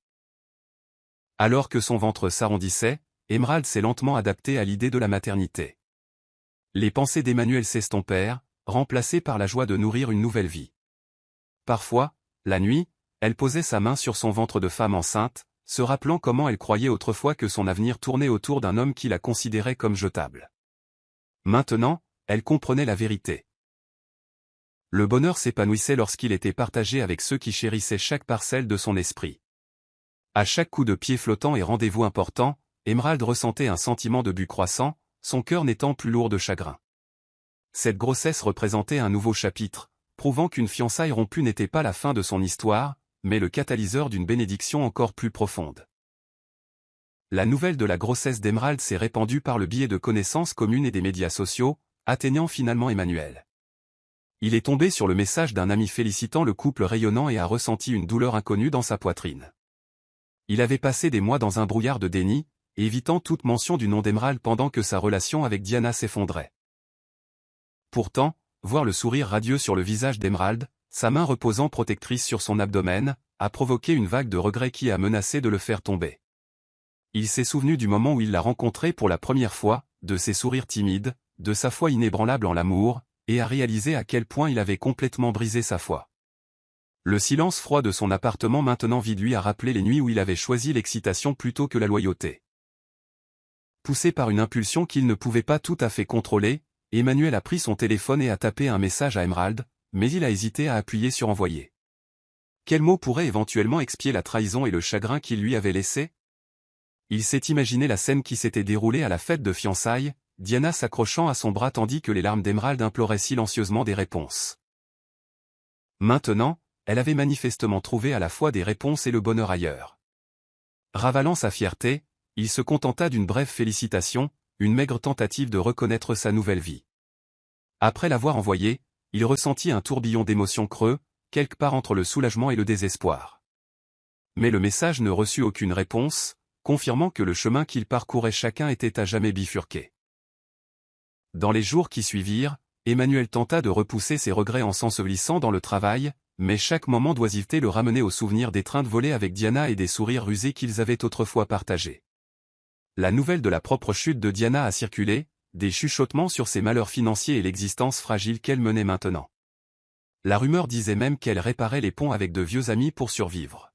Alors que son ventre s'arrondissait, Emerald s'est lentement adaptée à l'idée de la maternité. Les pensées d'Emmanuel s'estompèrent, remplacées par la joie de nourrir une nouvelle vie. Parfois, la nuit, elle posait sa main sur son ventre de femme enceinte, se rappelant comment elle croyait autrefois que son avenir tournait autour d'un homme qui la considérait comme jetable. Maintenant, elle comprenait la vérité. Le bonheur s'épanouissait lorsqu'il était partagé avec ceux qui chérissaient chaque parcelle de son esprit. À chaque coup de pied flottant et rendez-vous important, Emerald ressentait un sentiment de but croissant, son cœur n'étant plus lourd de chagrin. Cette grossesse représentait un nouveau chapitre, prouvant qu'une fiançaille rompue n'était pas la fin de son histoire, mais le catalyseur d'une bénédiction encore plus profonde. La nouvelle de la grossesse d'Emerald s'est répandue par le biais de connaissances communes et des médias sociaux, atteignant finalement Emmanuel. Il est tombé sur le message d'un ami félicitant le couple rayonnant et a ressenti une douleur inconnue dans sa poitrine. Il avait passé des mois dans un brouillard de déni, évitant toute mention du nom d'Emerald pendant que sa relation avec Diana s'effondrait. Pourtant, voir le sourire radieux sur le visage d'Emerald, sa main reposant protectrice sur son abdomen, a provoqué une vague de regret qui a menacé de le faire tomber. Il s'est souvenu du moment où il l'a rencontrée pour la première fois, de ses sourires timides, de sa foi inébranlable en l'amour, et a réalisé à quel point il avait complètement brisé sa foi. Le silence froid de son appartement maintenant vide lui a rappelé les nuits où il avait choisi l'excitation plutôt que la loyauté. Poussé par une impulsion qu'il ne pouvait pas tout à fait contrôler, Emmanuel a pris son téléphone et a tapé un message à Emerald, mais il a hésité à appuyer sur envoyer. Quel mot pourrait éventuellement expier la trahison et le chagrin qu'il lui avait laissé? Il s'est imaginé la scène qui s'était déroulée à la fête de fiançailles, Diana s'accrochant à son bras tandis que les larmes d'Emerald imploraient silencieusement des réponses. Maintenant, elle avait manifestement trouvé à la fois des réponses et le bonheur ailleurs. Ravalant sa fierté, il se contenta d'une brève félicitation, une maigre tentative de reconnaître sa nouvelle vie. Après l'avoir envoyé, il ressentit un tourbillon d'émotions creux, quelque part entre le soulagement et le désespoir. Mais le message ne reçut aucune réponse, confirmant que le chemin qu'ils parcouraient chacun était à jamais bifurqué. Dans les jours qui suivirent, Emmanuel tenta de repousser ses regrets en s'ensevelissant dans le travail, mais chaque moment d'oisiveté le ramenait au souvenir des trains de volée avec Diana et des sourires rusés qu'ils avaient autrefois partagés. La nouvelle de la propre chute de Diana a circulé, des chuchotements sur ses malheurs financiers et l'existence fragile qu'elle menait maintenant. La rumeur disait même qu'elle réparait les ponts avec de vieux amis pour survivre.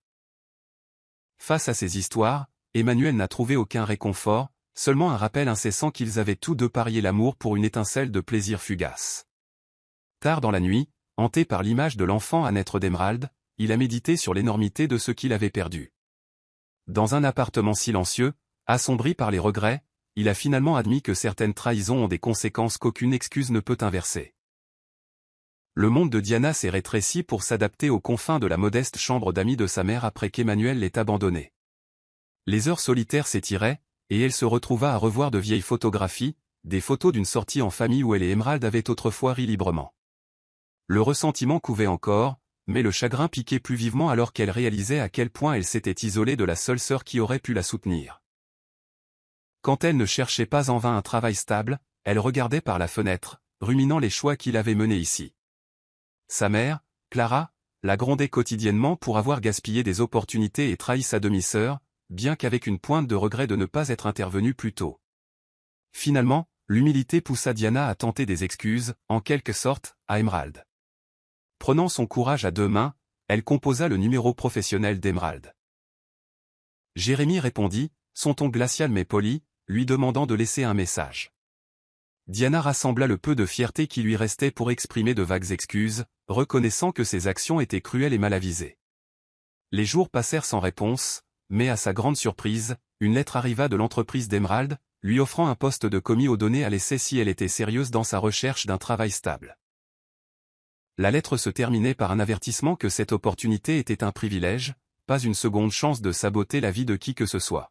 Face à ces histoires, Emmanuel n'a trouvé aucun réconfort, seulement un rappel incessant qu'ils avaient tous deux parié l'amour pour une étincelle de plaisir fugace. Tard dans la nuit, hanté par l'image de l'enfant à naître d'Emerald, il a médité sur l'énormité de ce qu'il avait perdu. Dans un appartement silencieux, assombri par les regrets, il a finalement admis que certaines trahisons ont des conséquences qu'aucune excuse ne peut inverser. Le monde de Diana s'est rétréci pour s'adapter aux confins de la modeste chambre d'amis de sa mère après qu'Emmanuel l'ait abandonnée. Les heures solitaires s'étiraient, et elle se retrouva à revoir de vieilles photographies, des photos d'une sortie en famille où elle et Emerald avaient autrefois ri librement. Le ressentiment couvait encore, mais le chagrin piquait plus vivement alors qu'elle réalisait à quel point elle s'était isolée de la seule sœur qui aurait pu la soutenir. Quand elle ne cherchait pas en vain un travail stable, elle regardait par la fenêtre, ruminant les choix qu'il avait menés ici. Sa mère, Clara, la grondait quotidiennement pour avoir gaspillé des opportunités et trahi sa demi-sœur, bien qu'avec une pointe de regret de ne pas être intervenue plus tôt. Finalement, l'humilité poussa Diana à tenter des excuses, en quelque sorte, à Emerald. prenant son courage à deux mains, elle composa le numéro professionnel d'Emerald. Jérémie répondit, son ton glacial mais poli, lui demandant de laisser un message. Diana rassembla le peu de fierté qui lui restait pour exprimer de vagues excuses, reconnaissant que ses actions étaient cruelles et mal avisées. Les jours passèrent sans réponse, mais à sa grande surprise, une lettre arriva de l'entreprise d'Emerald, lui offrant un poste de commis aux données à l'essai si elle était sérieuse dans sa recherche d'un travail stable. La lettre se terminait par un avertissement que cette opportunité était un privilège, pas une seconde chance de saboter la vie de qui que ce soit.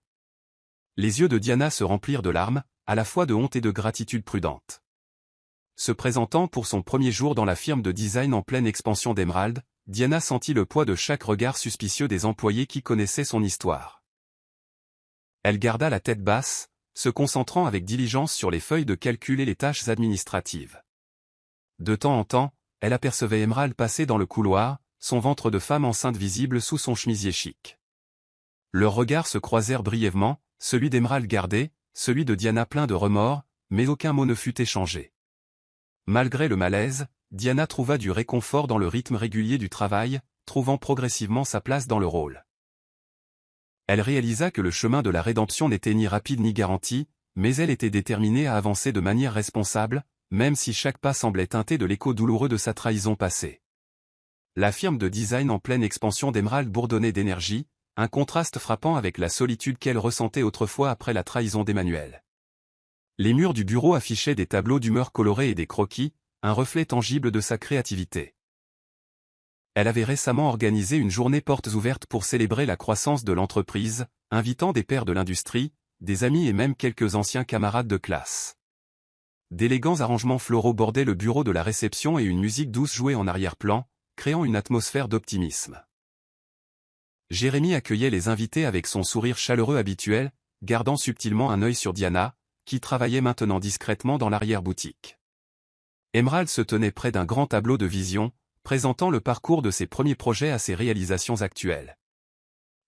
Les yeux de Diana se remplirent de larmes, à la fois de honte et de gratitude prudente. Se présentant pour son premier jour dans la firme de design en pleine expansion d'Emerald, Diana sentit le poids de chaque regard suspicieux des employés qui connaissaient son histoire. Elle garda la tête basse, se concentrant avec diligence sur les feuilles de calcul et les tâches administratives. De temps en temps, elle apercevait Emerald passer dans le couloir, son ventre de femme enceinte visible sous son chemisier chic. Leurs regards se croisèrent brièvement, celui d'Emerald gardé, celui de Diana plein de remords, mais aucun mot ne fut échangé. Malgré le malaise, Diana trouva du réconfort dans le rythme régulier du travail, trouvant progressivement sa place dans le rôle. Elle réalisa que le chemin de la rédemption n'était ni rapide ni garanti, mais elle était déterminée à avancer de manière responsable, même si chaque pas semblait teinté de l'écho douloureux de sa trahison passée. La firme de design en pleine expansion d'Emerald bourdonnait d'énergie, un contraste frappant avec la solitude qu'elle ressentait autrefois après la trahison d'Emmanuel. Les murs du bureau affichaient des tableaux d'humeur colorés et des croquis, un reflet tangible de sa créativité. Elle avait récemment organisé une journée portes ouvertes pour célébrer la croissance de l'entreprise, invitant des pairs de l'industrie, des amis et même quelques anciens camarades de classe. D'élégants arrangements floraux bordaient le bureau de la réception et une musique douce jouait en arrière-plan, créant une atmosphère d'optimisme. Jérémie accueillait les invités avec son sourire chaleureux habituel, gardant subtilement un œil sur Diana, qui travaillait maintenant discrètement dans l'arrière-boutique. Emerald se tenait près d'un grand tableau de vision, présentant le parcours de ses premiers projets à ses réalisations actuelles.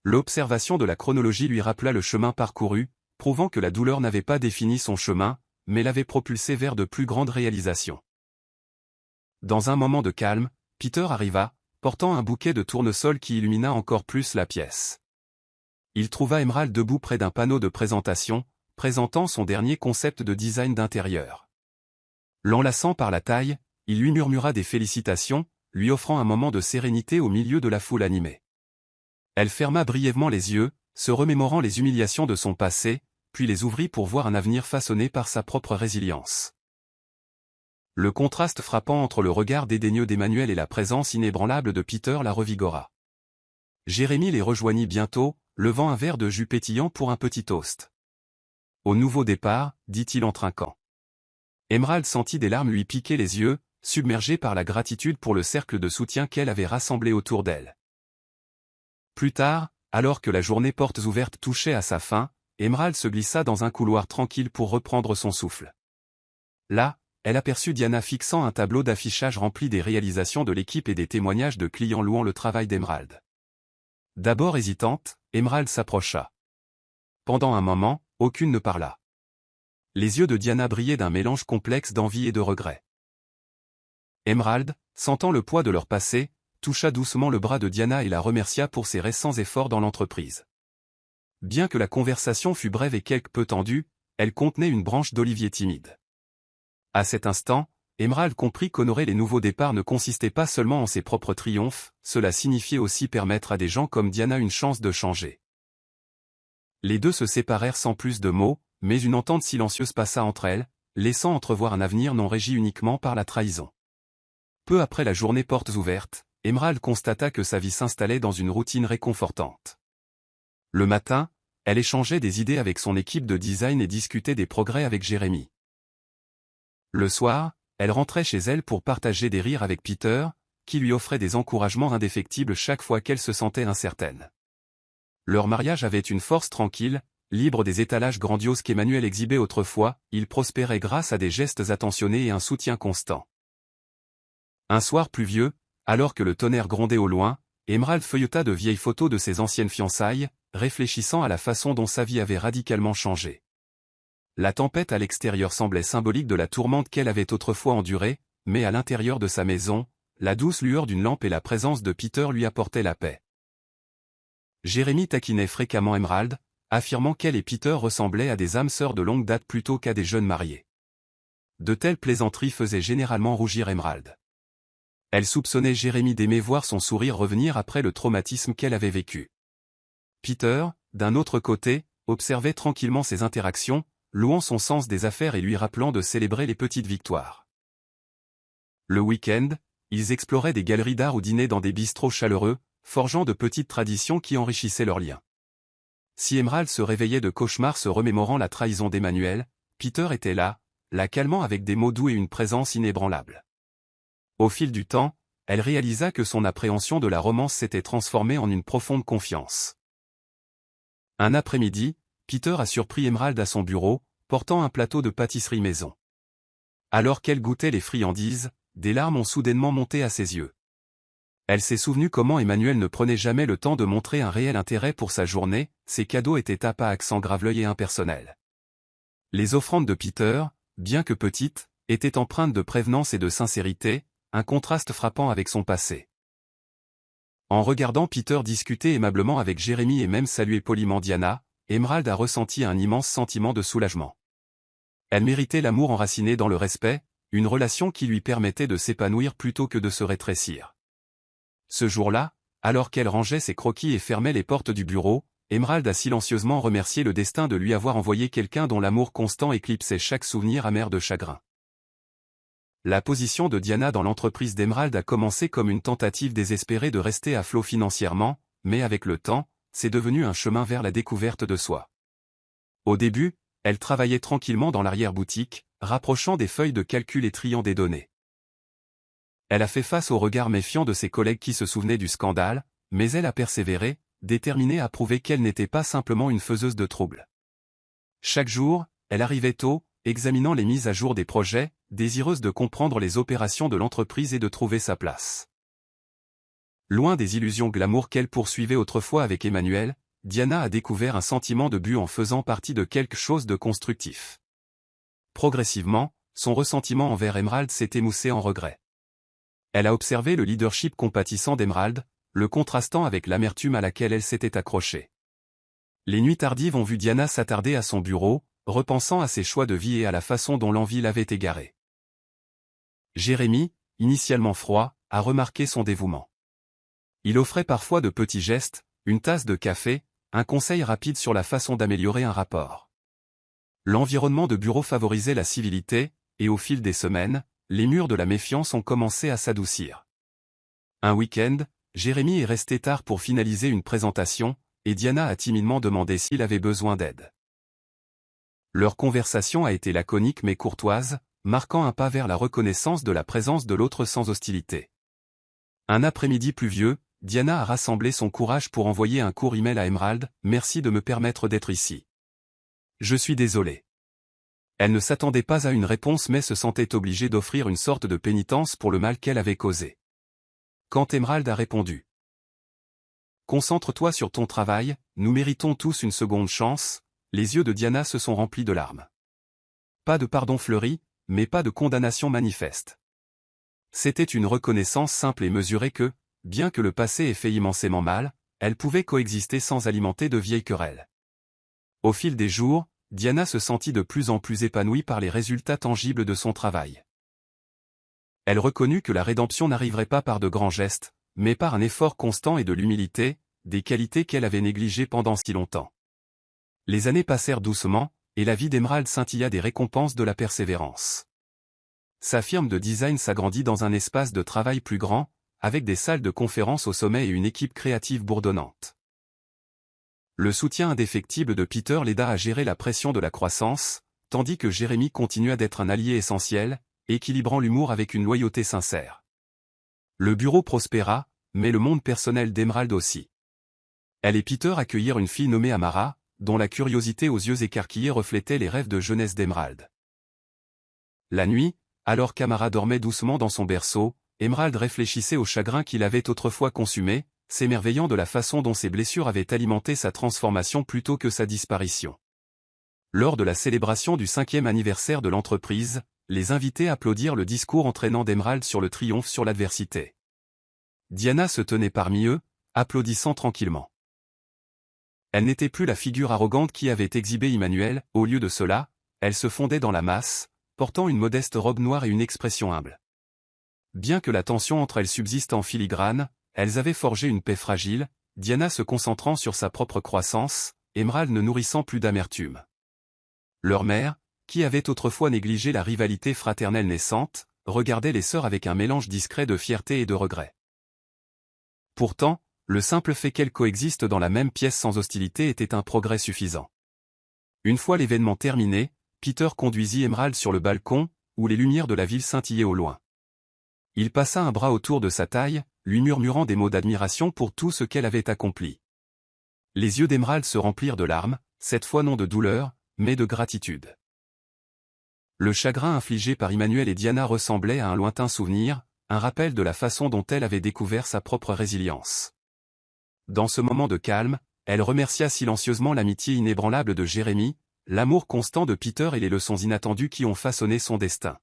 L'observation de la chronologie lui rappela le chemin parcouru, prouvant que la douleur n'avait pas défini son chemin, mais l'avait propulsé vers de plus grandes réalisations. Dans un moment de calme, Peter arriva, portant un bouquet de tournesol qui illumina encore plus la pièce. Il trouva Emerald debout près d'un panneau de présentation, présentant son dernier concept de design d'intérieur. L'enlaçant par la taille, il lui murmura des félicitations, lui offrant un moment de sérénité au milieu de la foule animée. Elle ferma brièvement les yeux, se remémorant les humiliations de son passé, puis les ouvrit pour voir un avenir façonné par sa propre résilience. Le contraste frappant entre le regard dédaigneux d'Emmanuel et la présence inébranlable de Peter la revigora. Jérémie les rejoignit bientôt, levant un verre de jus pétillant pour un petit toast. Au nouveau départ, dit-il en trinquant. Emerald sentit des larmes lui piquer les yeux, submergée par la gratitude pour le cercle de soutien qu'elle avait rassemblé autour d'elle. Plus tard, alors que la journée portes ouvertes touchait à sa fin, Emerald se glissa dans un couloir tranquille pour reprendre son souffle. Là, elle aperçut Diana fixant un tableau d'affichage rempli des réalisations de l'équipe et des témoignages de clients louant le travail d'Emerald. D'abord hésitante, Emerald s'approcha. Pendant un moment, aucune ne parla. Les yeux de Diana brillaient d'un mélange complexe d'envie et de regret. Emerald, sentant le poids de leur passé, toucha doucement le bras de Diana et la remercia pour ses récents efforts dans l'entreprise. Bien que la conversation fût brève et quelque peu tendue, elle contenait une branche d'olivier timide. À cet instant, Emerald comprit qu'honorer les nouveaux départs ne consistait pas seulement en ses propres triomphes, cela signifiait aussi permettre à des gens comme Diana une chance de changer. Les deux se séparèrent sans plus de mots, mais une entente silencieuse passa entre elles, laissant entrevoir un avenir non régi uniquement par la trahison. Peu après la journée portes ouvertes, Emerald constata que sa vie s'installait dans une routine réconfortante. Le matin, elle échangeait des idées avec son équipe de design et discutait des progrès avec Jérémie. Le soir, elle rentrait chez elle pour partager des rires avec Peter, qui lui offrait des encouragements indéfectibles chaque fois qu'elle se sentait incertaine. Leur mariage avait une force tranquille, libre des étalages grandioses qu'Emmanuel exhibait autrefois, il prospérait grâce à des gestes attentionnés et un soutien constant. Un soir pluvieux, alors que le tonnerre grondait au loin, Emerald feuilleta de vieilles photos de ses anciennes fiançailles, réfléchissant à la façon dont sa vie avait radicalement changé. La tempête à l'extérieur semblait symbolique de la tourmente qu'elle avait autrefois endurée, mais à l'intérieur de sa maison, la douce lueur d'une lampe et la présence de Peter lui apportaient la paix. Jérémie taquinait fréquemment Emerald, affirmant qu'elle et Peter ressemblaient à des âmes sœurs de longue date plutôt qu'à des jeunes mariés. De telles plaisanteries faisaient généralement rougir Emerald. Elle soupçonnait Jérémie d'aimer voir son sourire revenir après le traumatisme qu'elle avait vécu. Peter, d'un autre côté, observait tranquillement ses interactions, louant son sens des affaires et lui rappelant de célébrer les petites victoires. Le week-end, ils exploraient des galeries d'art ou dînaient dans des bistrots chaleureux, forgeant de petites traditions qui enrichissaient leurs liens. Si Emerald se réveillait de cauchemars se remémorant la trahison d'Emmanuel, Peter était là, la calmant avec des mots doux et une présence inébranlable. Au fil du temps, elle réalisa que son appréhension de la romance s'était transformée en une profonde confiance. Un après-midi, Peter a surpris Emerald à son bureau, portant un plateau de pâtisserie maison. Alors qu'elle goûtait les friandises, des larmes ont soudainement monté à ses yeux. Elle s'est souvenue comment Emmanuel ne prenait jamais le temps de montrer un réel intérêt pour sa journée, ses cadeaux étaient à accent graveleuil et impersonnels. Les offrandes de Peter, bien que petites, étaient empreintes de prévenance et de sincérité, un contraste frappant avec son passé. En regardant Peter discuter aimablement avec Jérémie et même saluer poliment Diana, Emerald a ressenti un immense sentiment de soulagement. Elle méritait l'amour enraciné dans le respect, une relation qui lui permettait de s'épanouir plutôt que de se rétrécir. Ce jour-là, alors qu'elle rangeait ses croquis et fermait les portes du bureau, Emerald a silencieusement remercié le destin de lui avoir envoyé quelqu'un dont l'amour constant éclipsait chaque souvenir amer de chagrin. La position de Diana dans l'entreprise d'Emerald a commencé comme une tentative désespérée de rester à flot financièrement, mais avec le temps, c'est devenu un chemin vers la découverte de soi. Au début, elle travaillait tranquillement dans l'arrière-boutique, rapprochant des feuilles de calcul et triant des données. Elle a fait face au regard méfiant de ses collègues qui se souvenaient du scandale, mais elle a persévéré, déterminée à prouver qu'elle n'était pas simplement une faiseuse de troubles. Chaque jour, elle arrivait tôt, examinant les mises à jour des projets, désireuse de comprendre les opérations de l'entreprise et de trouver sa place. Loin des illusions glamour qu'elle poursuivait autrefois avec Emmanuel, Diana a découvert un sentiment de but en faisant partie de quelque chose de constructif. Progressivement, son ressentiment envers Emerald s'est émoussé en regret. Elle a observé le leadership compatissant d'Emerald, le contrastant avec l'amertume à laquelle elle s'était accrochée. Les nuits tardives ont vu Diana s'attarder à son bureau, repensant à ses choix de vie et à la façon dont l'envie l'avait égarée. Jérémie, initialement froid, a remarqué son dévouement. Il offrait parfois de petits gestes, une tasse de café, un conseil rapide sur la façon d'améliorer un rapport. L'environnement de bureau favorisait la civilité, et au fil des semaines, les murs de la méfiance ont commencé à s'adoucir. Un week-end, Jérémie est resté tard pour finaliser une présentation, et Diana a timidement demandé s'il avait besoin d'aide. Leur conversation a été laconique mais courtoise, marquant un pas vers la reconnaissance de la présence de l'autre sans hostilité. Un après-midi pluvieux, Diana a rassemblé son courage pour envoyer un court email à Emerald, « Merci de me permettre d'être ici. Je suis désolée. » Elle ne s'attendait pas à une réponse mais se sentait obligée d'offrir une sorte de pénitence pour le mal qu'elle avait causé. Quand Emerald a répondu « Concentre-toi sur ton travail, nous méritons tous une seconde chance », les yeux de Diana se sont remplis de larmes. Pas de pardon fleuri, mais pas de condamnation manifeste. C'était une reconnaissance simple et mesurée que, bien que le passé ait fait immensément mal, elle pouvait coexister sans alimenter de vieilles querelles. Au fil des jours, Diana se sentit de plus en plus épanouie par les résultats tangibles de son travail. Elle reconnut que la rédemption n'arriverait pas par de grands gestes, mais par un effort constant et de l'humilité, des qualités qu'elle avait négligées pendant si longtemps. Les années passèrent doucement, et la vie d'Emerald scintilla des récompenses de la persévérance. Sa firme de design s'agrandit dans un espace de travail plus grand, avec des salles de conférences au sommet et une équipe créative bourdonnante. Le soutien indéfectible de Peter l'aida à gérer la pression de la croissance, tandis que Jérémie continua d'être un allié essentiel, équilibrant l'humour avec une loyauté sincère. Le bureau prospéra, mais le monde personnel d'Emerald aussi. Elle et Peter accueillirent une fille nommée Amara, dont la curiosité aux yeux écarquillés reflétait les rêves de jeunesse d'Emerald. La nuit, alors qu'Amara dormait doucement dans son berceau, Emerald réfléchissait au chagrin qu'il avait autrefois consumé, s'émerveillant de la façon dont ses blessures avaient alimenté sa transformation plutôt que sa disparition. Lors de la célébration du 5e anniversaire de l'entreprise, les invités applaudirent le discours entraînant d'Emerald sur le triomphe sur l'adversité. Diana se tenait parmi eux, applaudissant tranquillement. Elle n'était plus la figure arrogante qui avait exhibé Emmanuel, au lieu de cela, elle se fondait dans la masse, portant une modeste robe noire et une expression humble. Bien que la tension entre elles subsiste en filigrane, elles avaient forgé une paix fragile, Diana se concentrant sur sa propre croissance, Emerald ne nourrissant plus d'amertume. Leur mère, qui avait autrefois négligé la rivalité fraternelle naissante, regardait les sœurs avec un mélange discret de fierté et de regret. Pourtant, le simple fait qu'elles coexistent dans la même pièce sans hostilité était un progrès suffisant. Une fois l'événement terminé, Peter conduisit Emerald sur le balcon, où les lumières de la ville scintillaient au loin. Il passa un bras autour de sa taille, lui murmurant des mots d'admiration pour tout ce qu'elle avait accompli. Les yeux d'Emerald se remplirent de larmes, cette fois non de douleur, mais de gratitude. Le chagrin infligé par Emmanuel et Diana ressemblait à un lointain souvenir, un rappel de la façon dont elle avait découvert sa propre résilience. Dans ce moment de calme, elle remercia silencieusement l'amitié inébranlable de Jérémie, l'amour constant de Peter et les leçons inattendues qui ont façonné son destin.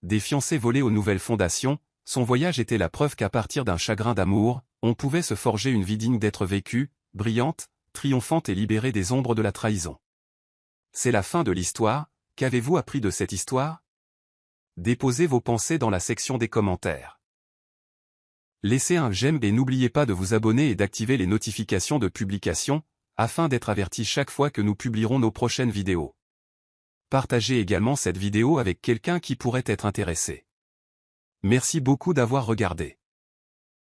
Des fiancés volés aux nouvelles fondations, son voyage était la preuve qu'à partir d'un chagrin d'amour, on pouvait se forger une vie digne d'être vécue, brillante, triomphante et libérée des ombres de la trahison. C'est la fin de l'histoire, qu'avez-vous appris de cette histoire? Déposez vos pensées dans la section des commentaires. Laissez un j'aime et n'oubliez pas de vous abonner et d'activer les notifications de publication, afin d'être averti chaque fois que nous publierons nos prochaines vidéos. Partagez également cette vidéo avec quelqu'un qui pourrait être intéressé. Merci beaucoup d'avoir regardé.